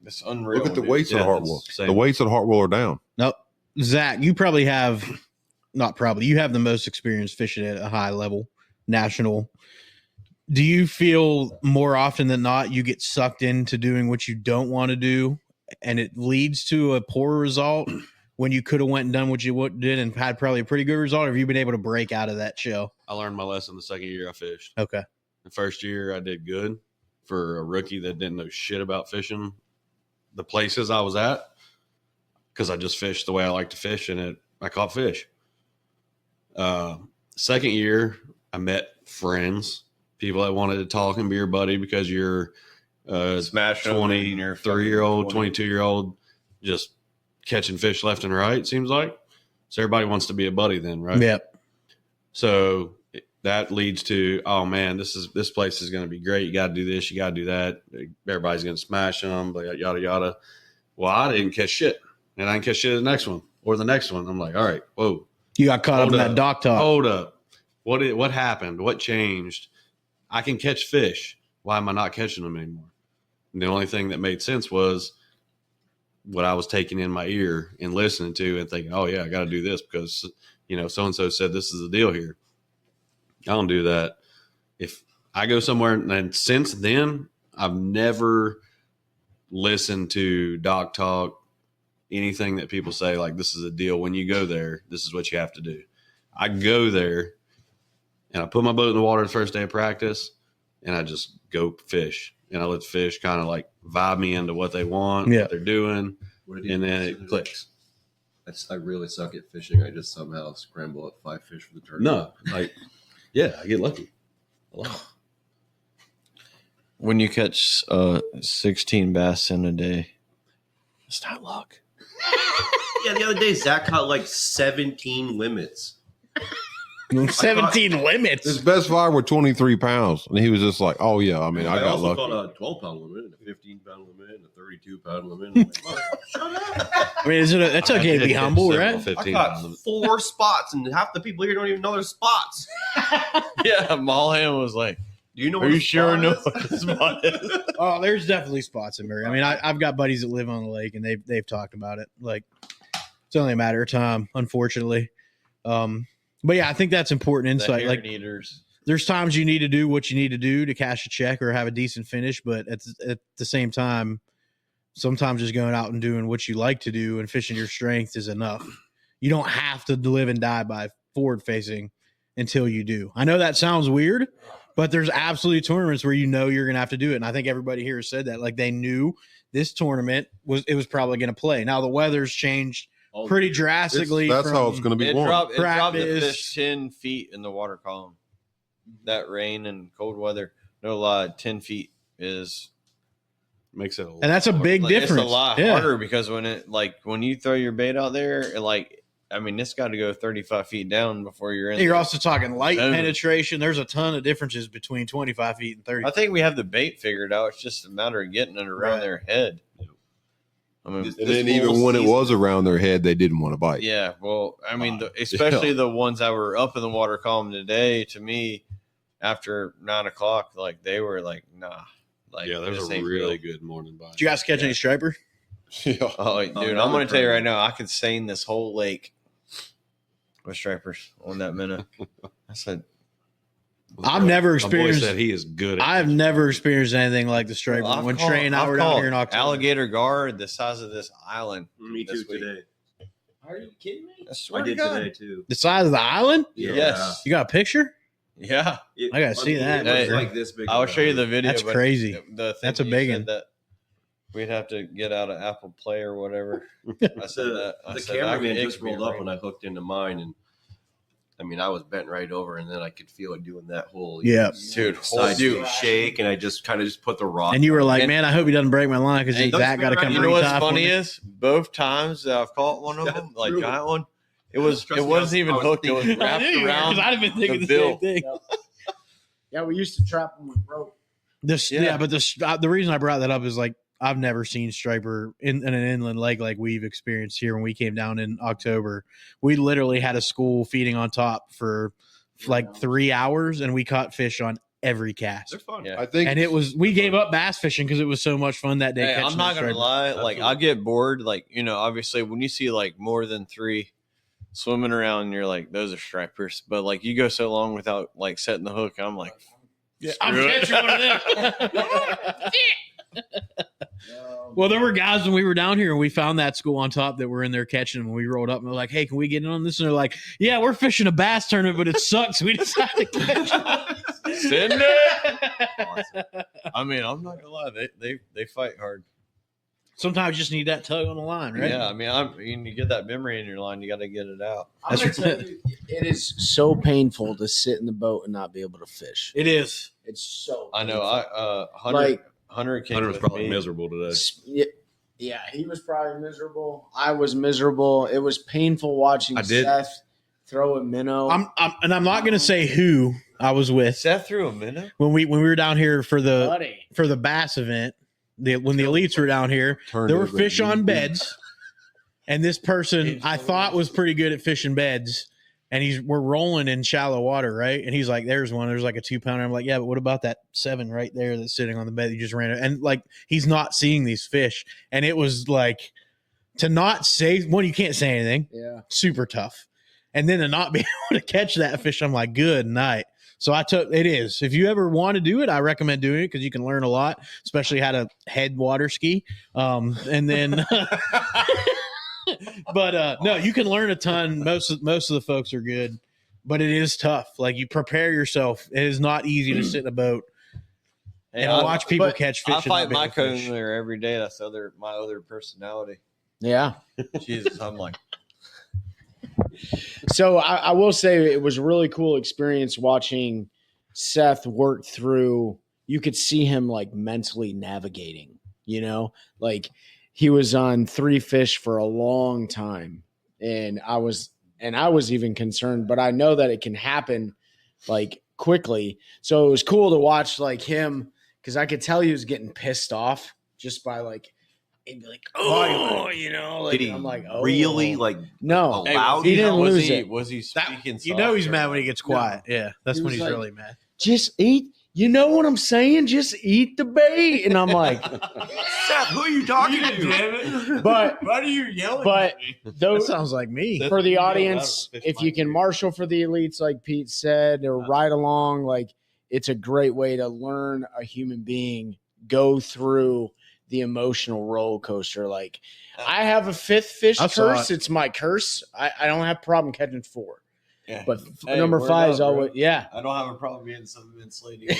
It's unreal. Look at the dude. weights Yeah, at Hartwell. it's same. The weights at Hartwell are down. Nope. Zach, you probably have you have the most experience fishing at a high level, national. Do you feel more often than not you get sucked into doing what you don't want to do and it leads to a poor result when you could have went and done what you did and had probably a pretty good result? Or have you been able to break out of that shell? I learned my lesson the second year I fished. Okay. The first year I did good for a rookie that didn't know shit about fishing the places I was at because I just fished the way I like to fish and I caught fish. Second year I met friends, people that wanted to talk and be your buddy because you're Smash 23-year-old, 22-year-old, just catching fish left and right, seems like. So everybody wants to be a buddy then, right? Yep. So that leads to, oh man, this place is going to be great. You got to do this, you got to do that. Everybody's going to smash them, yada yada. Well, I didn't catch shit, and I didn't catch shit at the next one or the next one. I'm like, all right, whoa, You got caught up in that dock talk. hold up. What happened? What changed? I can catch fish. Why am I not catching them anymore? And the only thing that made sense was what I was taking in my ear and listening to and thinking, oh yeah, I got to do this because, so-and-so said this is the deal here. I don't do that. If I go somewhere, and since then, I've never listened to dock talk, anything that people say, like, this is a deal. When you go there, this is what you have to do. I go there, and I put my boat in the water the first day of practice. and I just go fish. And I let the fish kind of like vibe me into what they want, Yeah. what they're doing, and then it clicks. I really suck at fishing. I just somehow scramble up 5 fish for the tournament. No, like, yeah, I get lucky. When you catch 16 bass in a day, it's not luck. Yeah, the other day Zach caught like 17 limits. 17 limits. His best fire were 23 pounds, and he was just like, "Oh yeah, I mean, I got also lucky." caught a 12-pound limit, and a 15-pound limit, and a 32-pound limit. I'm like, "Oh, shut up. I mean, it's okay to be humble, right? I caught 4 spots, and half the people here don't even know there's spots. Yeah, Mulholland was like, Do you know? "Are you sure I know what the spot is?" Oh, there's definitely spots in Murray. I mean, I've got buddies that live on the lake, and they've talked about it. Like, it's only a matter of time, unfortunately. But yeah, I think that's important insight. Like, eaters. there's times you need to do what you need to do to cash a check or have a decent finish, but at the same time, sometimes just going out and doing what you like to do and fishing your strength is enough. You don't have to live and die by forward facing until you do. I know that sounds weird, but there's absolutely tournaments where you know you're going to have to do it. And I think everybody here has said that. Like, they knew this tournament was probably going to play. Now the weather's changed pretty drastically. That's how it's going to be It won. dropped the Practice. fish 10 feet in the water column. That rain and cold weather, no lie, 10 feet is Makes it a lot. And that's a big difference. It's a lot Yeah. harder because when you throw your bait out there, it's got to go 35 feet down before you're in. You're the also talking light zone. penetration. There's a ton of differences between 25 feet and 30. I think we have the bait figured out. It's just a matter of getting it around Right. their head. I mean, And then even when it was around their head, they didn't want to bite. yeah. Well, I mean, especially the ones that were up in the water column today. To me, after 9 o'clock, like they were like, nah. Like, yeah, there's this a ain't really real. good morning bite. Did you guys catch any striper? Yeah. Oh, dude, I'm going to tell you right now, I could seine this whole lake with stripers on that minute. I said, I've never My boy experienced. said he is good. At I've never experienced anything like the striper. I've When caught- Trey and I I've were down caught here in October. alligator gar the size of this island. Me this too week. today. Are you kidding me? I swear I to did God. today too. The size of the island? Yes. You got a picture? Yeah. I gotta see that. It was Hey, like this big. I'll show you the video. That's but crazy. The thing That's a you big said one. that we'd have to get out of Apple Play or whatever. I said that. I The said, I cameraman could- it just could be rolled up rain. when I hooked into mine, and I mean, I was bent right over, and then I could feel it doing that whole Yeah. Dude, side dude. shake, and I just kind of put the rock. And you were like, And- man, I hope he doesn't break my line because Hey, Zach got to come You know what's re-tie for funny me. is both times that I've caught one of them, like True. giant one, it Trust me, wasn't even I was hooked. It was thinking- wrapped I knew you were, 'cause around. I'd have been thinking the the, bill. same thing. Yeah, we used to trap them with rope. But the reason I brought that up is like I've never seen striper in an inland lake like we've experienced here when we came down in October. We literally had a school feeding on top for like 3 hours, and we caught fish on every cast. They're fun. Yeah. I think And we gave up bass fishing because it was so much fun that day. Hey, catching I'm not the gonna striper. lie. Like Absolutely. I get bored. Like obviously when you see like more than 3 swimming around, you're like those are stripers. But like you go so long without like setting the hook, I'm like, I'm screw it. catching one of them. Well, there were guys when we were down here and we found that school on top that were in there catching them. And we rolled up and we're like, hey, can we get in on this? And they're like, yeah, we're fishing a bass tournament, but it sucks. We decided to catch them. send it. I mean, I'm not gonna lie. They fight hard. Sometimes you just need that tug on the line, right? Yeah, I mean, you get that memory in your line, you got to get it out. I'm gonna tell you, it is so painful to sit in the boat and not be able to fish. It is. It's so. I know. painful. Hunter came Hunter was with probably me. miserable today. Yeah, he was probably miserable. I was miserable. It was painful watching I did. Seth throw a minnow. I'm not going to say who I was with Seth threw a minnow. when we were down here for the buddy. bass event. When the elites were down here, turned there were over fish and on beat. beds, and this person I thought was pretty good at fishing beds. And we're rolling in shallow water, right? And he's like, "There's one. There's like a 2-pounder." I'm like, "Yeah, but what about that 7 right there that's sitting on the bed? You just ran it." And like, he's not seeing these fish, and it was like to not say one. You can't say anything. Yeah. Super tough, and then to not be able to catch that fish, I'm like, "Good night." So I took it is. If you ever want to do it, I recommend doing it because you can learn a lot, especially how to head water ski. And then, but no, you can learn a ton. Most of the folks are good, but it is tough. Like you prepare yourself. It is not easy to sit in a boat Hey, and I watch people catch fish. I fight my cone cone there every day. That's my other personality. Yeah. Jesus, I'm like, So I will say it was a really cool experience watching Seth work through. You could see him like mentally navigating, like he was on 3 fish for a long time. And I was even concerned, but I know that it can happen like quickly. So it was cool to watch like him, because I could tell he was getting pissed off just by like, he'd be like, oh, like, Did he I'm like, oh, really like no, allowed he didn't was lose he, it. Was he speaking? He's soft mad or- when he gets quiet. Yeah, that's He when was he's like- really mad. Just eat. You know what I'm saying? Just eat the bait. And I'm like, Seth, who are you talking to? but Why are you yelling? But That those sounds like me. for the Yeah, audience, that was if you can marshal for the elites, like Pete said, or ride along, like it's a great way to learn a human being go through the emotional roller coaster. Like I have a 5th fish I saw curse. it. It's my curse. I don't have a problem catching 4, Yeah. but Hey, number word 5 is up, bro. always yeah. I don't have a problem being some insulating.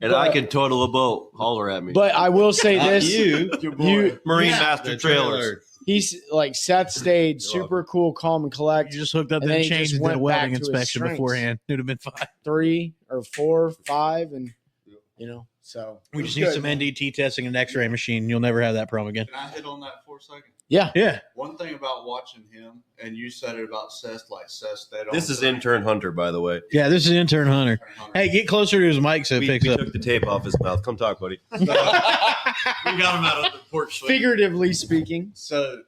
And I can total a boat. Holler at me. But I will say Not this: you. Marine yeah, Master The Trailers. trailer. he's like Seth stayed super cool, calm, and You collect. just hooked up And the then he chains just and did a went welding back to his inspection strengths. beforehand. It would have been fine. 3 or 4, 5, and so We it just was need good, some man. NDT testing and X-ray machine. You'll never have that problem again. Can I hit on that for a second? Yeah, Yeah. One thing about watching him, and you said it about Seth, like Seth stayed on. This is intern Hunter, by the way. Yeah, this is intern Hunter. Hey, get closer to his mic so it We picks up. took the tape off his mouth. Come talk, buddy. We got him out of the porch swing. figuratively speaking. So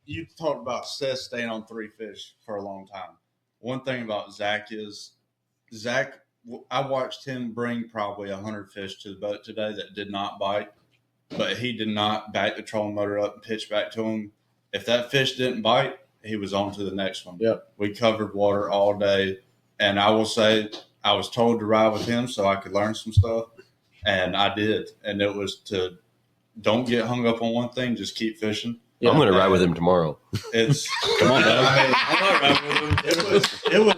you talked about Seth staying on 3 fish for a long time. One thing about Zach is I watched him bring probably 100 fish to the boat today that did not bite, but he did not back the trolling motor up and pitch back to him. If that fish didn't bite, he was on to the next one. Yep. We covered water all day, and I will say I was told to ride with him so I could learn some stuff, and I did. And it was to don't get hung up on one thing, just keep fishing. Yeah. I'm going to ride with him tomorrow. It's Come on, dog. It was.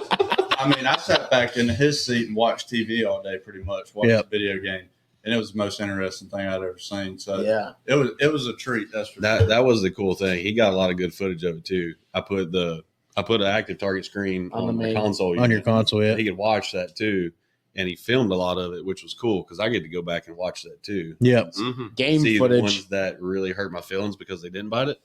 I mean, I sat back in his seat and watched TV all day, pretty much, watched the video game, and it was the most interesting thing I'd ever seen. So Yeah, it was a treat. That's for sure. That was the cool thing. He got a lot of good footage of it too. I put an active target screen On the on my main- console. On your unit. console, yeah. He could watch that too, and he filmed a lot of it, which was cool because I get to go back and watch that too. Yep. Mhm. game See the footage. ones that really hurt my feelings because they didn't bite it,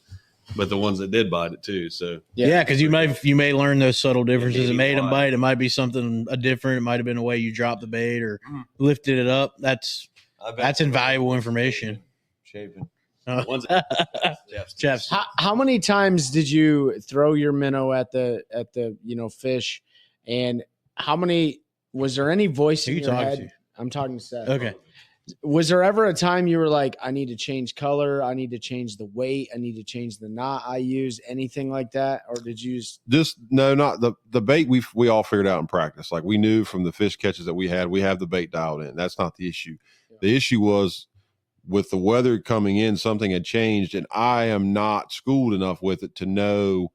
but the ones that did bite it too. So Yeah, because you may learn those subtle differences. maybe It made them why. bite. It might be something different. It might have been a way you dropped the bait or lifted it up. That's invaluable information. Shaping. the ones Jeff's. How many times did you throw your minnow at the fish, and how many was there any voice Who in you your talking head? to? I'm talking to Seth. Okay. Was there ever a time you were like, I need to change color, I need to change the weight, I need to change the knot I use, anything like that, or did you? Not the bait. We all figured out in practice. Like we knew from the fish catches that we have the bait dialed in. That's not the issue. Yeah. The issue was with the weather coming in, something had changed, and I am not schooled enough with it to know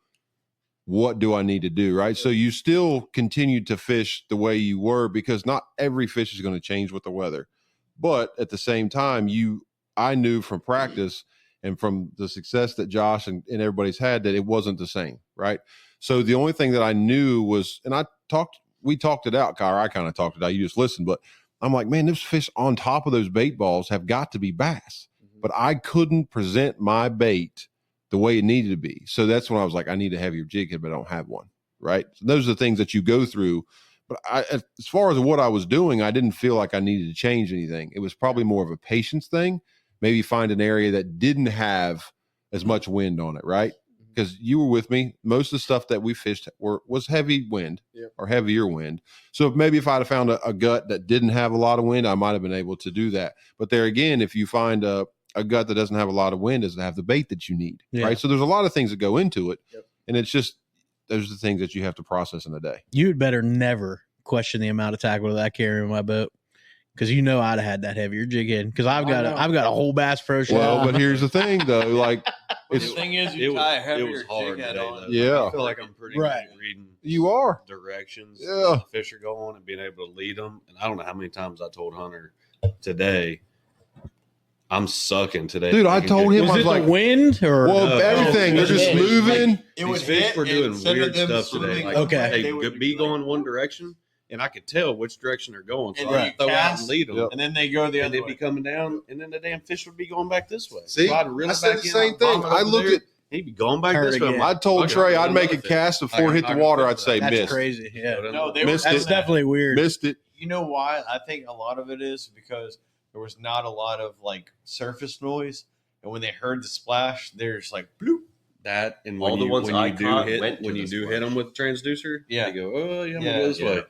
what do I need to do, right? So you still continued to fish the way you were because not every fish is going to change with the weather. But at the same time, I knew from practice and from the success that Josh and everybody's had that it wasn't the same, right? So the only thing that I knew was, and we talked it out, Kyra. I kind of talked it out. You just listened, but I'm like, man, those fish on top of those bait balls have got to be bass. But I couldn't present my bait the way it needed to be. So that's when I was like, I need a heavier jig head, but I don't have one, right? So those are the things that you go through. But as far as what I was doing, I didn't feel like I needed to change anything. It was probably more of a patience thing. Maybe find an area that didn't have as much wind on it, right? Because you were with me. Most of the stuff that we fished was heavy wind or heavier wind. So maybe if I'd have found a gut that didn't have a lot of wind, I might have been able to do that. But there again, if you find a gut that doesn't have a lot of wind, doesn't have the bait that you need, right? So there's a lot of things that go into it. And it's just, those are the things that you have to process in a day. You'd better never question the amount of tackle that I carry in my boat, because I'd have had that heavier jig head. Because I've got a whole Bass Pro shop. Well, but here's the thing, though. Like, The thing is, you tie a heavier hard jig head today, on. though. Yeah. I feel like I'm pretty Right. good at reading. You are. directions Yeah. the fish are going and being able to lead them. And I don't know how many times I told Hunter today, I'm sucking today. Dude, I told him, Was I was it like, the wind or well, No, everything. They're it was just wind. moving. These fish were doing weird stuff today. Like, Okay. they would be going one direction, and I could tell which direction they're going. So And then I'd you throw out cast, and lead them. Yep. and then they go the And other they'd way. be coming down, and then the damn fish would be going back this way. See, so I'd reel I it said back the in, same I'd bomb thing. it I over looked there. at. He'd be going back Turn this way. again. I told Okay, Trey I'm I'd doing make a another cast fish. before it hit I the can water. flip I'd say that. That's missed. crazy. Yeah. No, they Missed were it. That's definitely weird. Missed it. You know why? I think a lot of it is because there was not a lot of like surface noise, and when they heard the splash, there's like bloop. That and All when the you, ones when I you do caught hit went to when the you do splash. hit them with transducer, Yeah. they go, oh yeah, I'm Yeah, gonna go this yeah. way.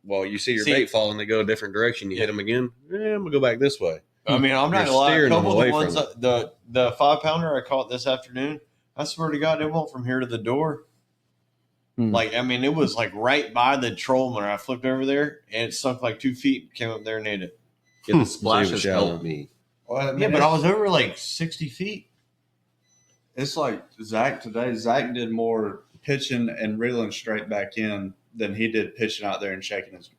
Well, you see your See- bait fall and they go a different direction. You hit them again. I'm gonna go back this way. I mean, I'm not You're gonna lie. A steering them couple of away the ones, from the 5-pounder I caught this afternoon, I swear to God, it went from here to the door. Like, I mean, it was like right by the troll when I flipped over there, and it sunk like 2 feet, came up there and ate it. Yeah, the splashes shallow. helped me. Well, I mean, Yeah, but I was over like 60 feet. it's like Zach today. Zach did more pitching and reeling straight back in than he did pitching out there and shaking his,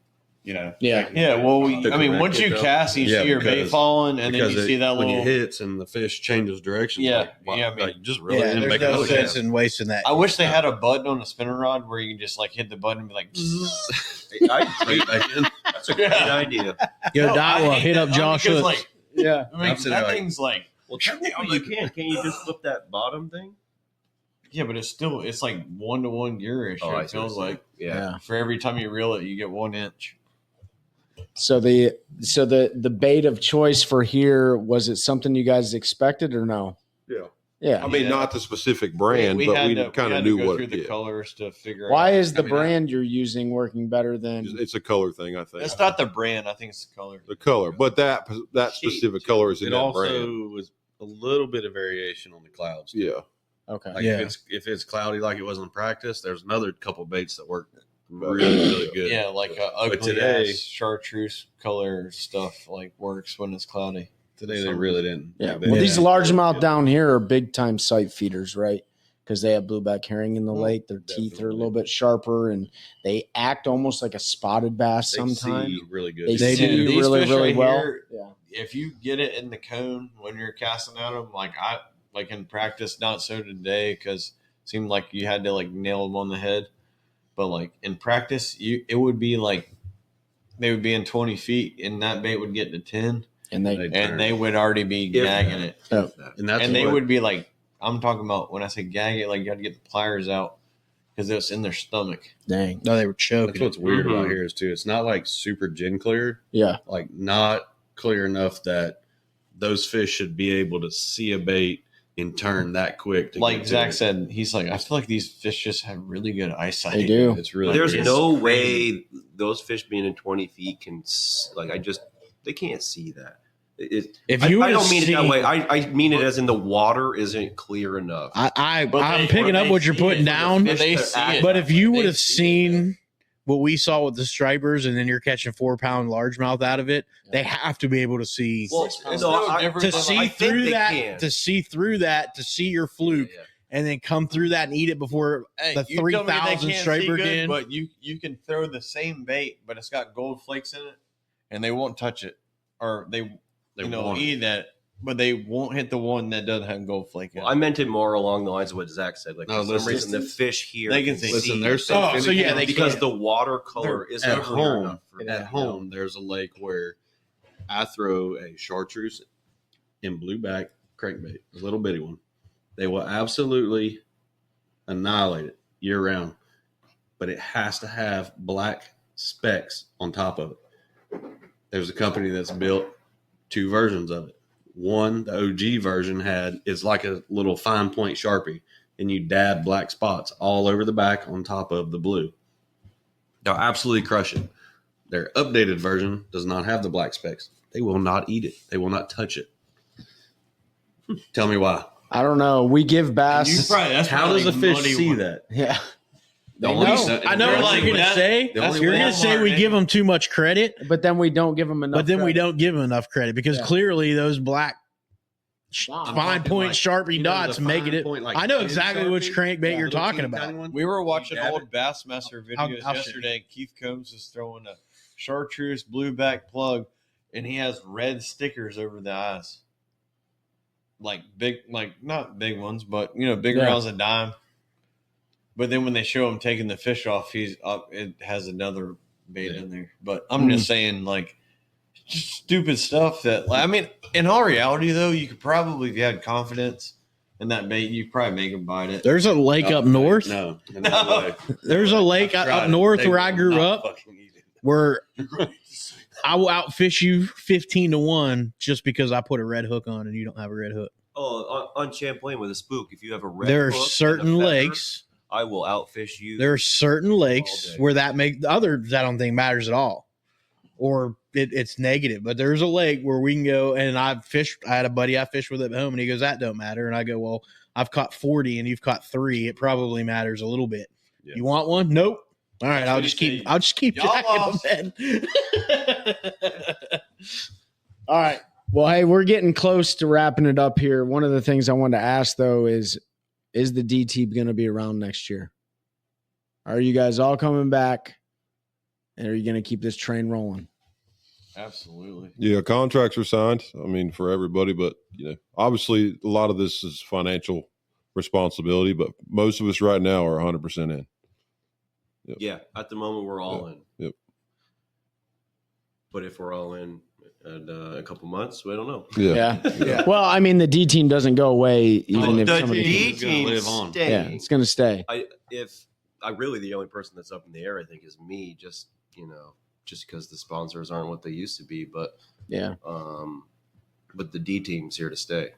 Yeah. shaking his Yeah, well, bait. I mean, once you cast, you Yeah, see your bait because- falling, and then Because you see that when little. it hits and the fish changes direction. Yeah, like, yeah, I mean- like, just really Yeah, and there's make no another sense cast. in wasting that. I wish they had a button on a spinner rod where you can just like hit the button and be like, Right back in. That's a great idea. Yo, No, I Daiwa, hate hit that. up Josh Because, Hooks. like, Yeah. I mean, I'm sitting that there like- thing's like, Well, technically you can. Can't you just flip that bottom thing? yeah, but it's like 1-to-1 gearish. Oh, I It see what feels you're like saying. Yeah. for every time you reel it, you get 1 inch. So the bait of choice for here, was it something you guys expected or no? Yeah. Yeah. I mean, not the specific brand, but we kind of knew go what through it the did. colors to figure. Why out. is the I mean, brand you're using working better than? It's a color thing, I think. It's not the brand. I think it's the color. The color, but that specific color is in It that also brand. was a little bit of variation on the clouds. too. Yeah. Okay. Like Yeah. if it's cloudy like it was in practice, there's another couple baits that work really good. Yeah, like ugly today- ass chartreuse color stuff like works when it's cloudy. Today they really didn't. Yeah. Like, they Well, these didn't. largemouth down here are big time sight feeders, right? Because they have blueback herring in the lake. Their teeth are a little bit sharper, and they act almost like a spotted bass They sometimes. see really good. They They see do. These really, fish really right well. here, Yeah. if you get it in the cone when you're casting at them, like in practice, not so today because it seemed like you had to like nail them on the head. But like in practice, it would be like they would be in 20 feet, and that bait would get to 10, And they They- and they would already be gagging it. and that's And they what- would be like, I'm talking about when I say gag it, like you had to get the pliers out because it's in their stomach. dang. No, they were That's choking. what's weird about Mhm. here is too. It's not like super gin clear, Yeah. like not clear enough that those fish should be able to see a bait and turn that quick. To Like get to Zach it. said, he's like, I feel like these fish just have really good eyesight. They do. It's really Like, There's it's no crazy. way those fish being in 20 feet can they can't see that. If I you don't would've mean it that seen- way. I mean it as in the water isn't clear enough. But I'm they- picking but up they what you're see putting it. down. But they see it. But if you They would have see it. seen what we saw with the stripers, and then you're catching 4-pound largemouth out of it, they have to be able to see Well, It's no, no I- different to than, see I think through they that, can. to see through that, to see your fluke, Yeah. and then come through that and eat it before Hey, the you tell me they 3,000 can't striper see good, again. But you can throw the same bait, but it's got gold flakes in it, and they won't touch it, or they won't. eat that, but they won't hit the one that doesn't have gold flake in it. Well, I meant it more along the lines of what Zach said. Like No, for some listen. reason, the fish here They can see. Listen, there's some Oh, so yeah, they because can. the water color is at not clear home. enough for At that, home, there's a lake where I throw a chartreuse and blueback crankbait, a little bitty one. They will absolutely annihilate it year round, but it has to have black specks on top of it. There's a company that's built 2 versions of it. One, the OG version is like a little fine point Sharpie, and you dab black spots all over the back on top of the blue. They'll absolutely crush it. Their updated version does not have the black specks. They will not eat it. They will not touch it. Tell me why. I don't know. We give bass. that's How probably does a fish muddy see one. that? Yeah. The They only- know. I know They're what like, you're gonna that- say. the only You're way- gonna say we give them too much credit, But then we don't give them enough. but then we credit. don't give them enough credit because Yeah. clearly those black fine point Sharpie dots, making it. I know exactly which crankbait you're Little talking teeny about. tiny one. We were watching Dab old it. Bassmaster videos I'll show yesterday, and Keith Combs is throwing a chartreuse blueback plug, and he has red stickers over the eyes, like big, like not big ones, but big Yeah. rounds of dime. But then when they show him taking the fish off, he's up. It has another bait in there. But I'm just saying, like, just stupid stuff that. I mean, in all reality, though, you could probably, if you had confidence in that bait, you probably make him bite it. There's a lake up north. No, no way. There's a lake up north where I grew up where I will outfish you 15-1 just because I put a red hook on and you don't have a red hook. Oh, on Champlain with a spook, if you have a red There are hook and a certain feather, lakes. I will outfish you. There are certain lakes day. where that others I don't think matters at all, or it's negative. But there's a lake where we can go, and I had a buddy I fished with at home, and he goes, "That don't matter." And I go, "Well, I've caught 40, and you've caught 3. It probably matters a little bit. Yeah. You want one? Nope. All right, I'll just keep Y'all lost. jacking them then." All right. Well, hey, we're getting close to wrapping it up here. One of the things I wanted to ask, though, is the DT going to be around next year? Are you guys all coming back? And are you going to keep this train rolling? Absolutely. Yeah, contracts are signed. I mean, for everybody, but obviously a lot of this is financial responsibility. But most of us right now are 100% in. Yep. Yeah, at the moment we're all in. Yep. But if we're all in a couple months, we don't know. Yeah. Well, I mean, the D team doesn't go away even if the somebody. D It's gonna team live on. stay. Yeah, it's going to stay. Really the only person that's up in the air, I think, is me. Just because the sponsors aren't what they used to be, but Yeah. But the D team's here to stay.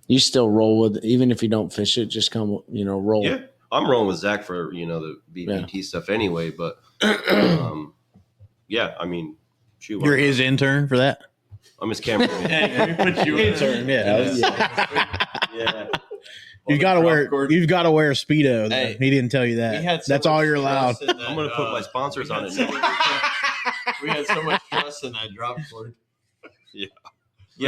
You still roll with, even if you don't fish it, just come, roll. Yeah, I'm rolling with Zach for the BBT stuff anyway. But yeah, I mean, shoot, You're his intern for that. I'm his cameraman. Let me put you Intern, yeah. Yeah. You've got to wear a Speedo. Though. Hey, He didn't tell you We that. had so That's all much you're allowed. trust in that, I'm gonna put my sponsors on it. We had so much trust in that drop cord. Yeah,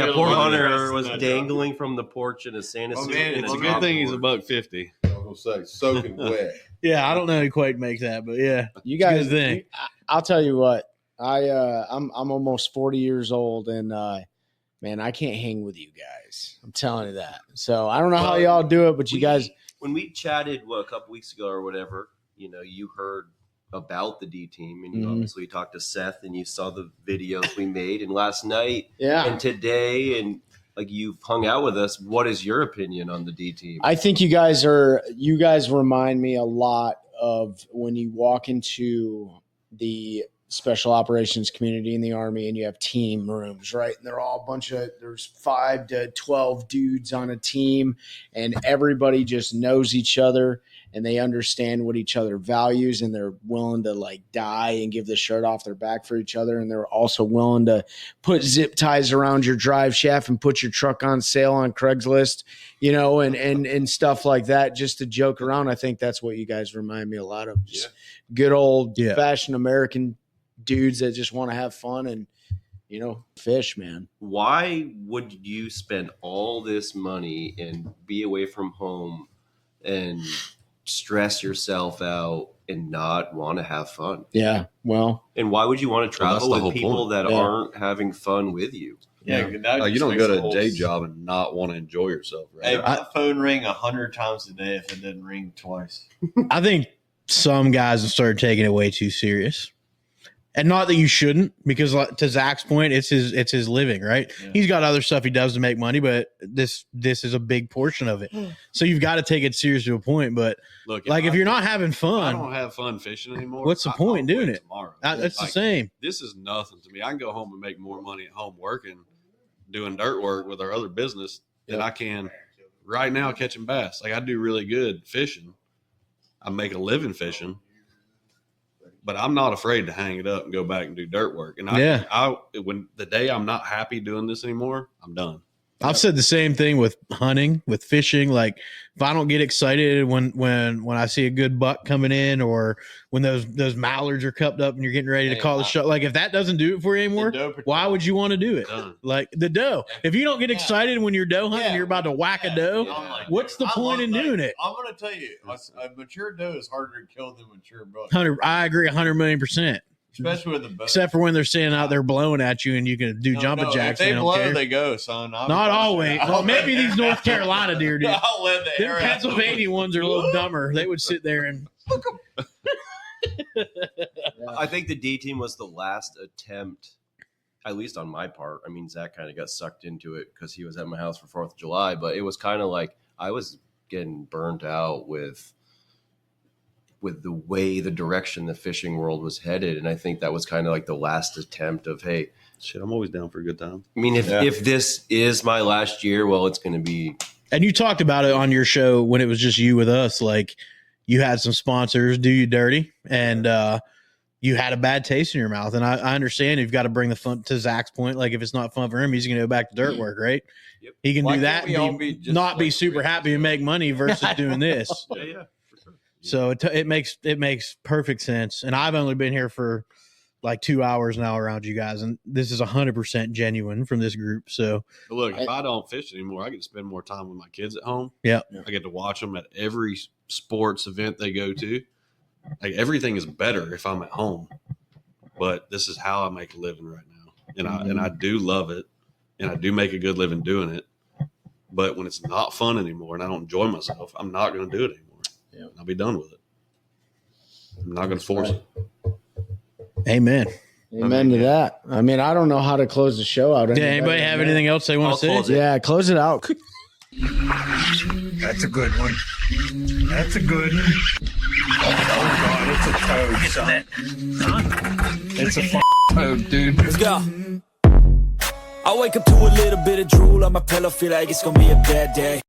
Real poor money Hunter rest in was that dangling from the porch in a Santa Oh, suit. man, and it's a a drop Good thing he's cord. $1.50. I was going to say, soaking wet. Yeah, I don't know who quite makes that, but yeah. You guys, Good thing. I'll tell you what, I'm almost 40 years old, and man, I can't hang with you guys. I'm telling you that. So I don't know how Well, y'all do it, but you guys, when we chatted a couple weeks ago or whatever, you heard about the D team, and you obviously talked to Seth, and you saw the videos we made, and last night and today, and like you've hung out with us. What is your opinion on the D team? I think you guys remind me a lot of when you walk into the special operations community in the Army and you have team rooms, right? And they're all there's 5 to 12 dudes on a team, and everybody just knows each other and they understand what each other values, and they're willing to like die and give the shirt off their back for each other. And they're also willing to put zip ties around your drive shaft and put your truck on sale on Craigslist, and stuff like that, just to joke around. I think that's what you guys remind me a lot of. Just good old fashioned American dudes that just want to have fun and, fish, man. Why would you spend all this money and be away from home and stress yourself out and not want to have fun? Yeah. Well, and why would you want to travel that's the with people whole point. that aren't having fun with you? Yeah, you don't go to a day job and not want to enjoy yourself, right? Hey, my phone ring 100 times a day if it didn't ring twice. I think some guys have started taking it way too serious. And not that you shouldn't, because to Zach's point, it's his living, right? Yeah. He's got other stuff he does to make money, but this is a big portion of it. So you've got to take it serious to a point. But look, if you're not having fun, I don't have fun fishing anymore. What's the point doing it? Tomorrow, that's the same. This is nothing to me. I can go home and make more money at home working, doing dirt work with our other business than I can right now catching bass. Like I do really good fishing. I make a living fishing. But I'm not afraid to hang it up and go back and do dirt work. And when the day I'm not happy doing this anymore, I'm done. I've said the same thing with hunting, with fishing. Like if I don't get excited when I see a good buck coming in, or when those mallards are cupped up and you're getting ready to call the shot, like if that doesn't do it for you anymore, why would you want to do it? Like the doe. If you don't get excited when you're doe hunting, you're about to whack a doe. What's the point in doing it? I'm going to tell you, a mature doe is harder to kill than a mature buck. I agree 100,000,000%. Especially with the bow. Except for when they're standing out there blowing at you and you can do jumping jacks. If they blow, care. they go, son. Not always. Well, maybe these North Carolina deer do. I'll let the Them Pennsylvania ones are a little dumber. They would sit there and. I think the D team was the last attempt, at least on my part. I mean, Zach kind of got sucked into it because he was at my house for 4th of July, but it was kind of like I was getting burnt out with the way the direction the fishing world was headed. And I think that was kind of like the last attempt of, hey, shit, I'm always down for a good time. I mean, if this is my last year, well, it's going to be. And you talked about it on your show when it was just you with us. Like you had some sponsors do you dirty and you had a bad taste in your mouth. And I understand you've got to bring the fun to Zach's point. Like if it's not fun for him, he's going to go back to dirt work, right? Yep. He can do that and be be super happy and make money versus doing this. Yeah. So it makes perfect sense. And I've only been here for like 2 hours now around you guys, and this is 100% genuine from this group. So But look, if I don't fish anymore, I get to spend more time with my kids at home. Yeah. I get to watch them at every sports event they go to. Like everything is better if I'm at home. But this is how I make a living right now. And I do love it, and I do make a good living doing it. But when it's not fun anymore and I don't enjoy myself, I'm not going to do it anymore. Yeah. I'll be done with it. I'm not going to force it. Amen. Amen to that. I mean, I don't know how to close the show out. Yeah, anybody have anything else they want to say? Yeah, close it out. That's a good one. That's a good one. Oh, God, it's a toad, son. It's a toad, dude. Let's go. I wake up to a little bit of drool on my pillow, feel like it's gonna be a bad day.